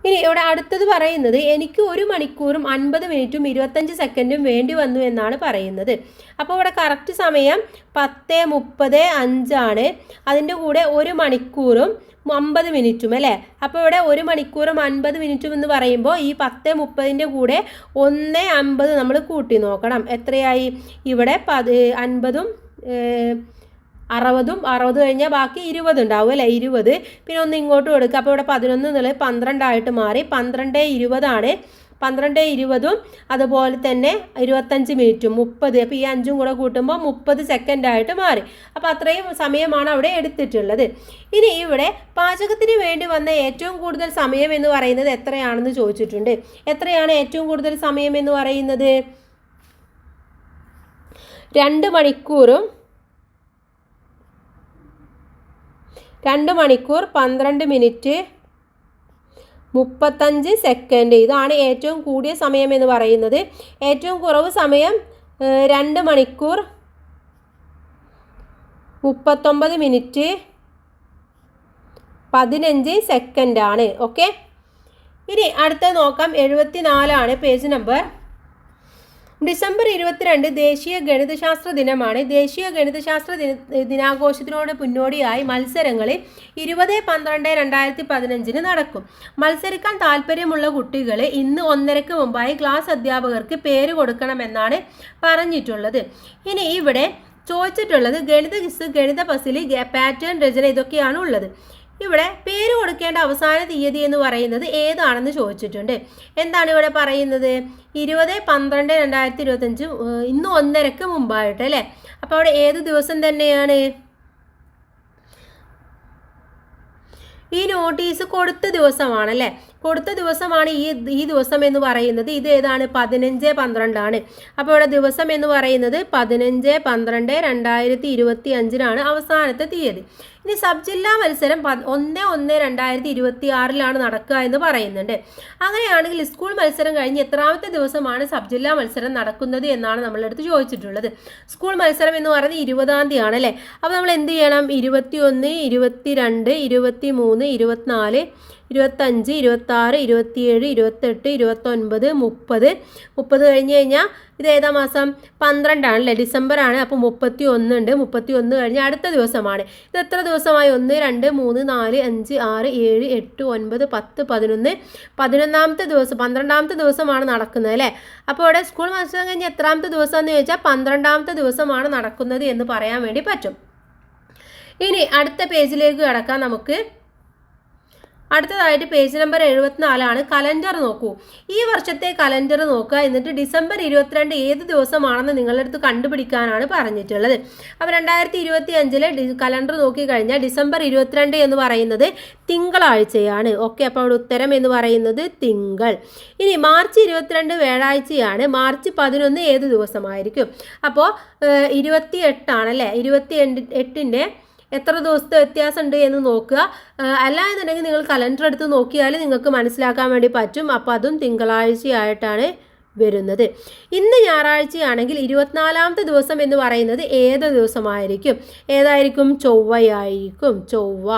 ഇനി ഇവിടെ അടുത്തത് പറയുന്നത് എനിക്ക് 1 മണിക്കൂറും 50 മിനിറ്റും 25 സെക്കൻഡും വേണ്ടി വന്നു എന്നാണ് പറയുന്നത്. അപ്പോൾ ഇവിടെ കറക്റ്റ് സമയം 10:35 ആണ്. അതിൻ്റെ കൂടെ 1 മണിക്കൂറും 50 മിനിറ്റും അല്ലേ. അപ്പോൾ ഇവിടെ 1 മണിക്കൂറും 50 മിനിറ്റും എന്ന് പറയുമ്പോൾ ഈ 10:30ൻ്റെ കൂടെ 1:50 നമ്മൾ കൂട്ടി നോക്കണം. എത്രയായി? ഇവിടെ 50ഉം 60 കഴിഞ്ഞാൽ ബാക്കി 20 ഉണ്ടാവും അല്ലേ. 20 പിന്നെ 1 ഇങ്ങോട്ട് കൊടുക്കുക. അപ്പോൾ ഇവിടെ 11 എന്നുള്ളത് 12 ആയിട്ട് മാറി. 12:20 ആണ്. 12:20ഉം അതുപോലെ തന്നെ 25 മിനിറ്റും 30. അപ്പോൾ ഈ 5ഉം കൂടെ കൂട്ടുമ്പോൾ 30 സെക്കൻഡായിട്ട് മാറി. അപ്പോൾ അത്രയും സമയമാണ് അവിടെ എടുത്തിട്ടുള്ളത്. ഇനി ഇവിടെ പാചകത്തിന് വേണ്ടി വന്ന ഏറ്റവും കൂടുതൽ സമയം എന്ന് പറയുന്നത് എത്രയാണെന്ന് ചോദിച്ചിട്ടുണ്ട്. എത്രയാണ് ഏറ്റവും കൂടുതൽ സമയം എന്ന് പറയുന്നത്? 2 മണിക്കൂറും 2 മണിക്കൂർ 12 മിനിറ്റ് 35 സെക്കൻഡ്. ഇതാണ് ഏറ്റവും കൂടിയ സമയം എന്ന് പറയുന്നത്. ഏറ്റവും കുറവ് സമയം 2 മണിക്കൂർ 39 മിനിറ്റ് 15 സെക്കൻഡാണ്. ഓക്കെ. ഇനി അടുത്ത നോക്കാം. 74 പേജ് നമ്പർ. ഡിസംബർ 22 ദേശീയ ഗണിതശാസ്ത്ര ദിനമാണ്. ദേശീയ ഗണിതശാസ്ത്ര ദിനാഘോഷത്തിനോട് മുന്നോടിയായി മത്സരങ്ങൾ 20/12/2015 നടക്കും. മത്സരിക്കാൻ താല്പര്യമുള്ള കുട്ടികൾ ഇന്ന് 1:30 മുമ്പായി ക്ലാസ് അധ്യാപകർക്ക് പേര് കൊടുക്കണമെന്നാണ് പറഞ്ഞിട്ടുള്ളത്. ഇനി ഇവിടെ ചോദിച്ചിട്ടുള്ളത് ഗണിത ക്വിസ്, ഗണിത പസിൽ, പാറ്റേൺ രചന ഇതൊക്കെയാണ് ഉള്ളത്. ഇവിടെ പേര് കൊടുക്കേണ്ട അവസാന തീയതി എന്ന് പറയുന്നത് ഏതാണെന്ന് ചോദിച്ചിട്ടുണ്ട്. എന്താണ് ഇവിടെ പറയുന്നത്? 20/12/2025 ഇന്ന് 1:30 മുമ്പായിട്ട് അല്ലേ. അപ്പോൾ അവിടെ ഏത് ദിവസം തന്നെയാണ്? ഈ നോട്ടീസ് കൊടുത്ത ദിവസമാണല്ലേ. കൊടുത്ത ദിവസമാണ് ഈ ദിവസം എന്ന് പറയുന്നത്. ഇത് ഏതാണ്? 15/12 അപ്പോൾ ഇവിടെ ദിവസം എന്ന് പറയുന്നത് 15/12/2025 അവസാനത്തെ തീയതി. ഇനി സബ് ജില്ലാ മത്സരം 1/1/2026 നടക്കുക എന്ന് പറയുന്നുണ്ട്. അങ്ങനെയാണെങ്കിൽ സ്കൂൾ മത്സരം കഴിഞ്ഞ് എത്രാമത്തെ ദിവസമാണ് സബ് ജില്ലാ മത്സരം നടക്കുന്നത് എന്നാണ് നമ്മളടുത്ത് ചോദിച്ചിട്ടുള്ളത്. സ്കൂൾ മത്സരം എന്ന് പറയുന്നത് 20-ാം തീയതി ആണല്ലേ. അപ്പോൾ നമ്മൾ എന്ത് ചെയ്യണം? 21, 22, 23, 24, 25, 26, 27, 28, 29, 30 കഴിഞ്ഞ് കഴിഞ്ഞാൽ ഇത് ഏതാ മാസം? 12 ആണല്ലേ, ഡിസംബർ ആണ്. അപ്പോൾ 31 ഉണ്ട്. 31 കഴിഞ്ഞ് അടുത്ത ദിവസമാണ്. ഇത് എത്ര ദിവസമായി? 1, 2, 3, 4, 5, 6, 7, 8, 9, 10, 11, 11ാമത്തെ ദിവസം, 12ാമത്തെ ദിവസമാണ് നടക്കുന്നത് അല്ലേ. അപ്പോൾ ഇവിടെ സ്കൂൾ മത്സരം കഴിഞ്ഞ് എത്രാമത്തെ ദിവസം എന്ന് ചോദിച്ചാൽ 12ാമത്തെ ദിവസമാണ് നടക്കുന്നത് എന്ന് പറയാൻ വേണ്ടി പറ്റും. ഇനി അടുത്ത പേജിലേക്ക് കിടക്കാം നമുക്ക്. അടുത്തതായിട്ട് പേജ് നമ്പർ 74 കലണ്ടർ നോക്കൂ. ഈ വർഷത്തെ കലണ്ടർ നോക്കുക. എന്നിട്ട് ഡിസംബർ 22 ഏത് ദിവസമാണെന്ന് നിങ്ങളുടെ അടുത്ത് കണ്ടുപിടിക്കാനാണ് പറഞ്ഞിട്ടുള്ളത്. അപ്പോൾ 2025 കലണ്ടർ നോക്കിക്കഴിഞ്ഞാൽ ഡിസംബർ 22 എന്ന് പറയുന്നത് തിങ്കളാഴ്ചയാണ്. ഓക്കെ, അപ്പോൾ അവിടെ ഉത്തരം എന്ന് പറയുന്നത് തിങ്കൾ. ഇനി മാർച്ച് 22 വ്യാഴാഴ്ചയാണ്. മാർച്ച് 11 ഏത് ദിവസമായിരിക്കും? അപ്പോൾ 28 ആണല്ലേ. 28ൻ്റെ എത്ര ദിവസത്തെ വ്യത്യാസമുണ്ട് എന്ന് നോക്കുക. അല്ല എന്നുണ്ടെങ്കിൽ നിങ്ങൾ കലണ്ടർ എടുത്ത് നോക്കിയാൽ നിങ്ങൾക്ക് മനസ്സിലാക്കാൻ വേണ്ടി പറ്റും. അപ്പോൾ അതും തിങ്കളാഴ്ചയായിട്ടാണ് വരുന്നത്. ഇന്ന് ഞായറാഴ്ചയാണെങ്കിൽ 24ാമത്തെ ദിവസം എന്ന് പറയുന്നത് ഏത് ദിവസമായിരിക്കും? ഏതായിരിക്കും? ചൊവ്വയായിരിക്കും. ചൊവ്വ.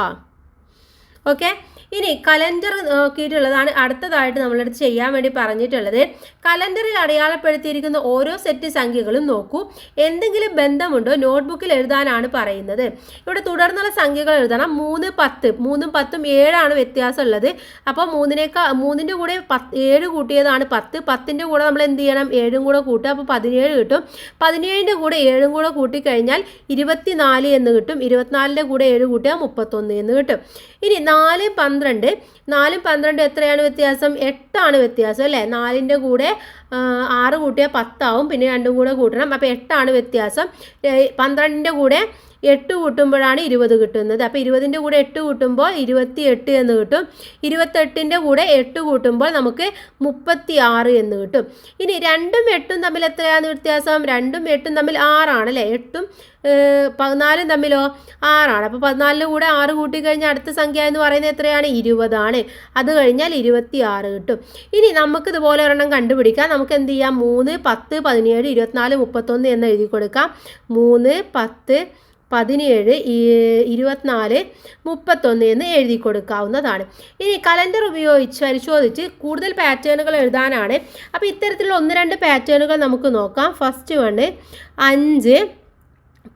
ഓക്കെ, ഇനി കലണ്ടർ നോക്കിയിട്ടുള്ളതാണ് അടുത്തതായിട്ട് നമ്മളടുത്ത് ചെയ്യാൻ വേണ്ടി പറഞ്ഞിട്ടുള്ളത്. കലണ്ടറിൽ അടയാളപ്പെടുത്തിയിരിക്കുന്ന ഓരോ സെറ്റ് സംഖ്യകളും നോക്കൂ. എന്തെങ്കിലും ബന്ധമുണ്ടോ നോട്ട്ബുക്കിൽ എഴുതാനാണ് പറയുന്നത്. ഇവിടെ തുടർന്നുള്ള സംഖ്യകൾ എഴുതണം. 3, 10. 3ഉം 10ഉം 7 വ്യത്യാസമുള്ളത്. അപ്പോൾ 3ൻ്റെ കൂടെ 7 കൂട്ടിയതാണ് 10. 10ൻ്റെ കൂടെ നമ്മൾ എന്ത് ചെയ്യണം? 7ഉം കൂടെ കൂട്ടുക. അപ്പോൾ 17 കിട്ടും. 17ൻ്റെ കൂടെ 7ഉം കൂടെ കൂട്ടിക്കഴിഞ്ഞാൽ 24 എന്ന് കിട്ടും. 24ൻ്റെ കൂടെ 7 കൂട്ടിയാൽ 31 എന്ന് കിട്ടും. ഇനി 4, 12. 4ഉം 12 എത്രയാണ് വ്യത്യാസം? 8 വ്യത്യാസം അല്ലേ. 4ൻ്റെ കൂടെ 6 കൂട്ടിയാൽ 10 ആവും. പിന്നെ 2ഉം കൂടെ കൂട്ടണം. അപ്പോൾ 8 വ്യത്യാസം. 12ൻ്റെ കൂടെ 8 കൂട്ടുമ്പോഴാണ് 20 കിട്ടുന്നത്. അപ്പോൾ 20ൻ്റെ കൂടെ 8 കൂട്ടുമ്പോൾ 28 എന്ന് കിട്ടും. 28ൻ്റെ കൂടെ 8 കൂട്ടുമ്പോൾ നമുക്ക് 36 എന്ന് കിട്ടും. ഇനി 2ഉം 8ഉം തമ്മിൽ എത്രയാണ് വ്യത്യാസം? 2ഉം 8ഉം തമ്മിൽ 6 ആണല്ലേ. 8ഉം 14ഉം തമ്മിലോ 6 അപ്പോൾ 14ൻ്റെ കൂടെ 6 കൂട്ടിക്കഴിഞ്ഞാൽ അടുത്ത സംഖ്യ എന്ന് പറയുന്നത് എത്രയാണ്? 20. അത് കഴിഞ്ഞാൽ 26 കിട്ടും. ഇനി നമുക്ക് ഇതുപോലെ ഒരെണ്ണം കണ്ടുപിടിക്കാം. നമുക്ക് എന്ത് ചെയ്യാം? 3, 10, 17, 24, 31 എന്ന് എഴുതി കൊടുക്കാം. 3, 10, 17, 24, 31 എന്ന് എഴുതി കൊടുക്കാവുന്നതാണ്. ഇനി കലണ്ടർ ഉപയോഗിച്ച് പരിശോധിച്ച് കൂടുതൽ പാറ്റേണുകൾ എഴുതാനാണ്. അപ്പോൾ ഇത്തരത്തിലുള്ള 1-2 പാറ്റേണുകൾ നമുക്ക് നോക്കാം. ഫസ്റ്റ് 5,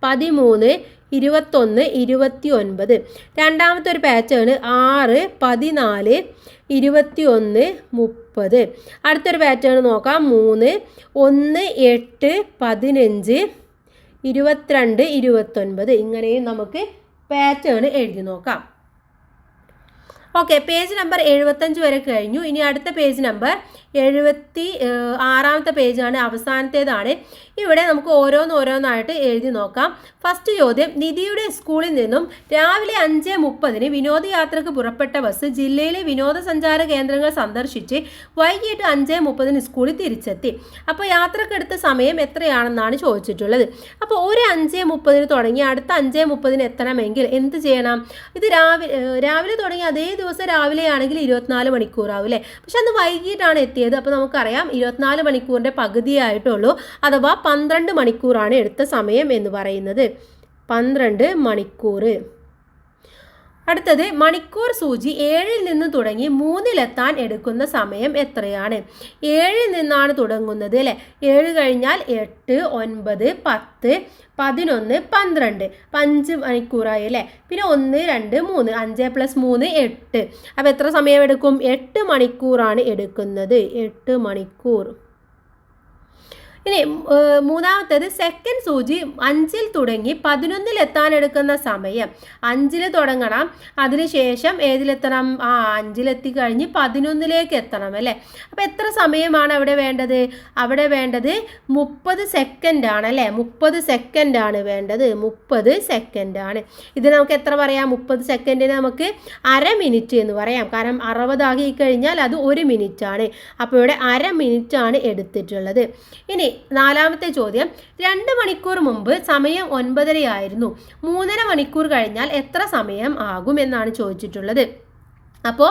13, 21, 29. രണ്ടാമത്തെ ഒരു പാറ്റേൺ 6, 14, 21, 30. അടുത്തൊരു പാറ്റേൺ നോക്കാം. 3, 1, 8, 15, 22, 29. ഇങ്ങനെയും നമുക്ക് പാറ്റേൺ എഴുതി നോക്കാം. ഓക്കെ, പേജ് നമ്പർ 75 വരെ കഴിഞ്ഞു. ഇനി അടുത്ത പേജ് നമ്പർ 76ാമത്തെ പേജാണ്, അവസാനത്തേതാണ്. ഇവിടെ നമുക്ക് ഓരോന്നായിട്ട് എഴുതി നോക്കാം. ഫസ്റ്റ് ചോദ്യം: നിധിയുടെ സ്കൂളിൽ നിന്നും രാവിലെ 5:30 വിനോദയാത്രയ്ക്ക് പുറപ്പെട്ട ബസ് ജില്ലയിലെ വിനോദസഞ്ചാര കേന്ദ്രങ്ങൾ സന്ദർശിച്ച് വൈകിട്ട് 5:30 സ്കൂളിൽ തിരിച്ചെത്തി. അപ്പോൾ യാത്രക്കെടുത്ത സമയം എത്രയാണെന്നാണ് ചോദിച്ചിട്ടുള്ളത്. അപ്പോൾ ഒരു 5:30 തുടങ്ങി അടുത്ത 5:30 എത്തണമെങ്കിൽ എന്ത് ചെയ്യണം? ഇത് രാവിലെ തുടങ്ങി അതേ ദിവസം രാവിലെയാണെങ്കിൽ 24 മണിക്കൂറാവും അല്ലേ. പക്ഷെ അന്ന് വൈകിട്ടാണ് എത്തിയത്. അപ്പോൾ നമുക്കറിയാം 24 മണിക്കൂറിൻ്റെ പകുതിയായിട്ടുള്ളൂ, അഥവാ 12 മണിക്കൂറാണ് എടുത്ത സമയം എന്ന് പറയുന്നത്. 12 മണിക്കൂർ. അടുത്തത് മണിക്കൂർ സൂചി 7-ൽ നിന്ന് തുടങ്ങി 3-ലെത്താൻ എടുക്കുന്ന സമയം എത്രയാണ്? 7-ൽ നിന്നാണ് തുടങ്ങുന്നത് അല്ലേ. 7 കഴിഞ്ഞാൽ 8, 9, 10, 11, 12. 5 മണിക്കൂറായി അല്ലേ. പിന്നെ 1, 2, 3. 5 + 3 8. അപ്പോൾ എത്ര സമയം എടുക്കും? 8 മണിക്കൂറാണ് എടുക്കുന്നത്. 8 മണിക്കൂർ. ഇനി മൂന്നാമത്തേത് സെക്കൻഡ് സൂചി 5-ൽ തുടങ്ങി 11-ൽ എത്താനെടുക്കുന്ന സമയം. 5-ൽ തുടങ്ങണം, അതിനുശേഷം ഏതിലെത്തണം? 5-ൽ എത്തിക്കഴിഞ്ഞ് 11-ലേക്ക് എത്തണം അല്ലേ. അപ്പോൾ എത്ര സമയമാണ് അവിടെ വേണ്ടത്? അവിടെ വേണ്ടത് 30 സെക്കൻഡ് ആണ് അല്ലേ. 30 സെക്കൻഡ് ആണ് വേണ്ടത്. 30 സെക്കൻഡ് ആണ്. ഇത് നമുക്ക് എത്ര പറയാം? 30 സെക്കൻഡിന് നമുക്ക് അര മിനിറ്റ് എന്ന് പറയാം. കാരണം 60 ആക്കി കഴിഞ്ഞാൽ അത് 1 മിനിറ്റ് ആണ്. അപ്പോൾ ഇവിടെ അര മിനിറ്റ് ആണ് എടുത്തിട്ടുള്ളത്. ഇനി നാലാമത്തെ ചോദ്യം, 2 മണിക്കൂർ മുമ്പ് സമയം 9:30 ആയിരുന്നു. 3.5 മണിക്കൂർ കഴിഞ്ഞാൽ എത്ര സമയം ആകും എന്നാണ് ചോദിച്ചിട്ടുള്ളത്. അപ്പോൾ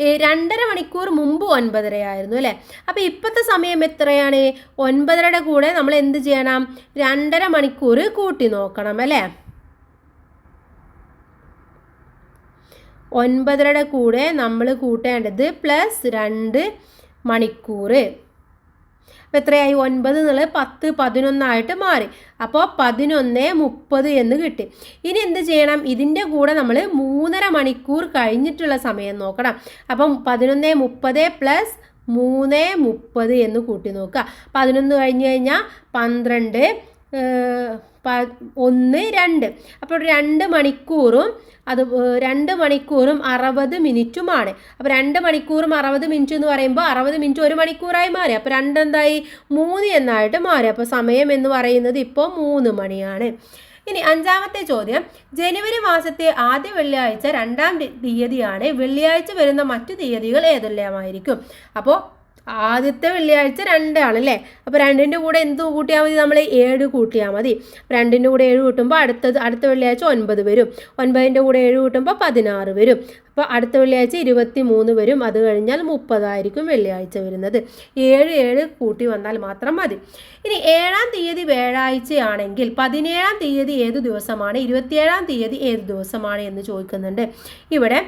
2.5 മണിക്കൂർ മുമ്പ് 9:30 ആയിരുന്നു അല്ലേ. അപ്പോൾ ഇപ്പോഴത്തെ സമയം എത്രയാണ്? 9:30യുടെ കൂടെ നമ്മൾ എന്ത് ചെയ്യണം? 2.5 മണിക്കൂർ കൂട്ടി നോക്കണം അല്ലേ. 9:30യുടെ കൂടെ നമ്മൾ കൂട്ടേണ്ടത് +2 മണിക്കൂർ. അപ്പോൾ എത്രയായി? 9 എന്നുള്ളത് 10, 11 ആയിട്ട് മാറി. അപ്പോൾ 11:30 എന്ന് കിട്ടി. ഇനി എന്ത് ചെയ്യണം? ഇതിൻ്റെ കൂടെ നമ്മൾ 3.5 മണിക്കൂർ കഴിഞ്ഞിട്ടുള്ള സമയം നോക്കണം. അപ്പം 11:30 + 3:30 എന്ന് കൂട്ടി നോക്കുക. 11 കഴിഞ്ഞ് കഴിഞ്ഞാൽ 12, 1, 2. അപ്പോൾ 2 മണിക്കൂറും 60 മിനിറ്റുമാണ്. അപ്പോൾ 2 മണിക്കൂറും 60 മിനിറ്റ് എന്ന് പറയുമ്പോൾ 60 മിനിറ്റ് 1 മണിക്കൂറായി മാറി. അപ്പോൾ 2 എന്തായി? 3 എന്നായിട്ട് മാറി. അപ്പോൾ സമയം എന്ന് പറയുന്നത് ഇപ്പോൾ 3 മണിയാണ്. ഇനി അഞ്ചാമത്തെ ചോദ്യം, ജനുവരി മാസത്തെ ആദ്യ വെള്ളിയാഴ്ച 2-ാം തീയതിയാണ്. വെള്ളിയാഴ്ച വരുന്ന മറ്റു തീയതികൾ ഏതെല്ലാമായിരിക്കും? അപ്പോൾ ആദ്യത്തെ വെള്ളിയാഴ്ച 2 ആണല്ലേ. അപ്പോൾ 2ൻ്റെ കൂടെ എന്ത് കൂട്ടിയാൽ മതി? നമ്മൾ 7 കൂട്ടിയാൽ മതി. 2ൻ്റെ കൂടെ 7 കൂട്ടുമ്പോൾ അടുത്ത വെള്ളിയാഴ്ച 9 വരും. 9ൻ്റെ കൂടെ 7 കൂട്ടുമ്പോൾ 16 വരും. അപ്പോൾ അടുത്ത വെള്ളിയാഴ്ച 23 വരും. അത് കഴിഞ്ഞാൽ 30 ആയിരിക്കും വെള്ളിയാഴ്ച വരുന്നത്. 7 കൂട്ടി വന്നാൽ മാത്രം മതി. ഇനി 7-ാം തീയതി വ്യാഴാഴ്ചയാണെങ്കിൽ 17-ാം തീയതി ഏത് ദിവസമാണ്? 27-ാം തീയതി ഏത് ദിവസമാണ് എന്ന് ചോദിക്കുന്നുണ്ട്. ഇവിടെ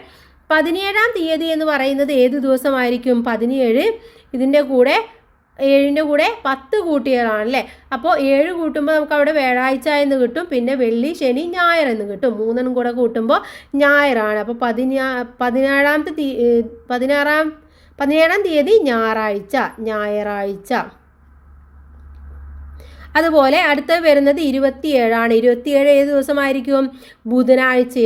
17-ാം തീയതി എന്ന് പറയുന്നത് ഏത് ദിവസമായിരിക്കും? 17. ഇതിൻ്റെ കൂടെ 7ൻ്റെ കൂടെ 10 കൂട്ടിയതാണല്ലേ. അപ്പോൾ 7 കൂട്ടുമ്പോൾ നമുക്ക് അവിടെ വ്യാഴാഴ്ച എന്ന് കിട്ടും. പിന്നെ വെള്ളി, ശനി, ഞായർ എന്ന് കിട്ടും. 3 കൂടെ കൂട്ടുമ്പോൾ ഞായറാണ്. അപ്പോൾ 17-ാം തീയതി ഞായറാഴ്ച. അതുപോലെ അടുത്ത വരുന്നത് 27 ആണ്. 27 ഏത് ദിവസമായിരിക്കും? ബുധനാഴ്ച.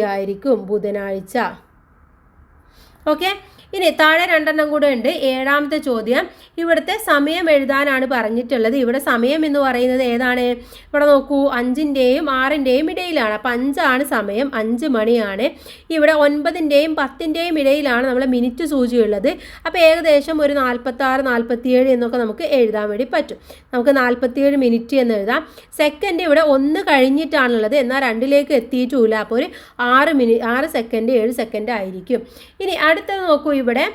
ഓക്കെ. ഇനി താഴെ 2 കൂടെ ഉണ്ട്. 7-ാമത്തെ ചോദ്യം, ഇവിടുത്തെ സമയം എഴുതാനാണ് പറഞ്ഞിട്ടുള്ളത്. ഇവിടെ സമയം എന്ന് പറയുന്നത് ഏതാണ്? ഇവിടെ നോക്കൂ, 5-ൻ്റെയും 6-ൻ്റെയും ഇടയിലാണ്. അപ്പോൾ 5 ആണ് സമയം, 5 മണിയാണ്. ഇവിടെ 9-ൻ്റെയും 10-ൻ്റെയും ഇടയിലാണ് നമ്മൾ മിനിറ്റ് സൂചിയുള്ളത്. അപ്പോൾ ഏകദേശം ഒരു 46, 47 എന്നൊക്കെ നമുക്ക് എഴുതാൻ വേണ്ടി പറ്റും. നമുക്ക് 47 മിനിറ്റ് എന്ന് എഴുതാം. സെക്കൻഡ് ഇവിടെ 1 കഴിഞ്ഞിട്ടാണുള്ളത്, എന്നാൽ 2ലേക്ക് എത്തിയിട്ടുമില്ല. അപ്പോൾ ഒരു 6 സെക്കൻഡ് 7 സെക്കൻഡ് ആയിരിക്കും. ഇനി അടുത്തത് നോക്കൂ, ഇവിടെ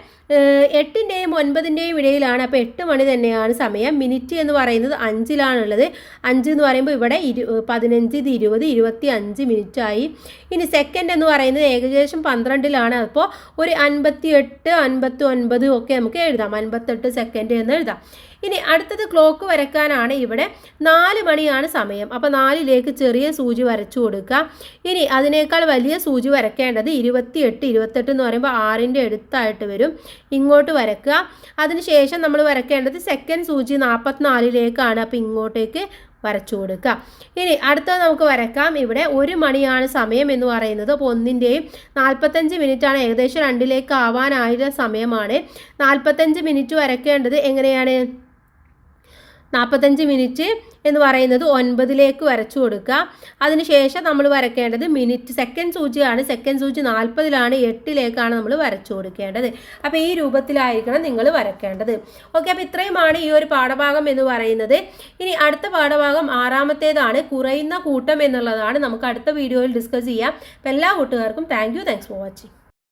8-ൻ്റെയും 9-ൻ്റെയും ഇടയിലാണ്. അപ്പോൾ 8 മണി തന്നെയാണ് സമയം. മിനിറ്റ് എന്ന് പറയുന്നത് 5-ലാണുള്ളത്. 5 എന്ന് പറയുമ്പോൾ ഇവിടെ 15, 20, 25 മിനിറ്റായി. ഇനി സെക്കൻഡ് എന്ന് പറയുന്നത് ഏകദേശം 12-ലാണ്. അപ്പോൾ ഒരു 58, 59 ഒക്കെ നമുക്ക് എഴുതാം. 58 സെക്കൻഡ് എന്ന് എഴുതാം. ഇനി അടുത്തത് ക്ലോക്ക് വരയ്ക്കാനാണ്. ഇവിടെ 4 മണിയാണ് സമയം. അപ്പോൾ 4ലേക്ക് ചെറിയ സൂചി വരച്ചു കൊടുക്കുക. ഇനി അതിനേക്കാൾ വലിയ സൂചി വരയ്ക്കേണ്ടത് 28 എന്ന് പറയുമ്പോൾ 6ൻ്റെ അടുത്തായിട്ട് വരും. ഇങ്ങോട്ട് വരയ്ക്കുക. അതിനുശേഷം നമ്മൾ വരയ്ക്കേണ്ടത് സെക്കൻഡ് സൂചി 44ലേക്കാണ്. അപ്പോൾ ഇങ്ങോട്ടേക്ക് വരച്ചു കൊടുക്കുക. ഇനി അടുത്തത് നമുക്ക് വരയ്ക്കാം. ഇവിടെ 1 മണിയാണ് സമയം എന്ന് പറയുന്നത്. അപ്പോൾ 1-ൻ്റെയും 45 മിനിറ്റാണ്. ഏകദേശം 2ലേക്ക് ആവാനായ സമയമാണ്. 45 മിനിറ്റ് വരയ്ക്കേണ്ടത് എങ്ങനെയാണ്? 45 മിനിറ്റ് എന്ന് പറയുന്നത് 9ലേക്ക് വരച്ചു കൊടുക്കുക. അതിനുശേഷം നമ്മൾ വരയ്ക്കേണ്ടത് മിനിറ്റ് സെക്കൻഡ് സൂചിയാണ്. സെക്കൻഡ് സൂചി 40-ലാണ്. 8ലേക്കാണ് നമ്മൾ വരച്ചു കൊടുക്കേണ്ടത്. അപ്പോൾ ഈ രൂപത്തിലായിരിക്കണം നിങ്ങൾ വരയ്ക്കേണ്ടത്. ഓക്കെ. അപ്പോൾ ഇത്രയുമാണ് ഈ ഒരു പാഠഭാഗം എന്ന് പറയുന്നത്. ഇനി അടുത്ത പാഠഭാഗം 6-ാമത്തേതാണ്, കുറയുന്ന കൂട്ടം എന്നുള്ളതാണ്. നമുക്ക് അടുത്ത വീഡിയോയിൽ ഡിസ്കസ് ചെയ്യാം. അപ്പോൾ എല്ലാ കൂട്ടുകാർക്കും താങ്ക്സ് ഫോർ വാച്ചിങ്.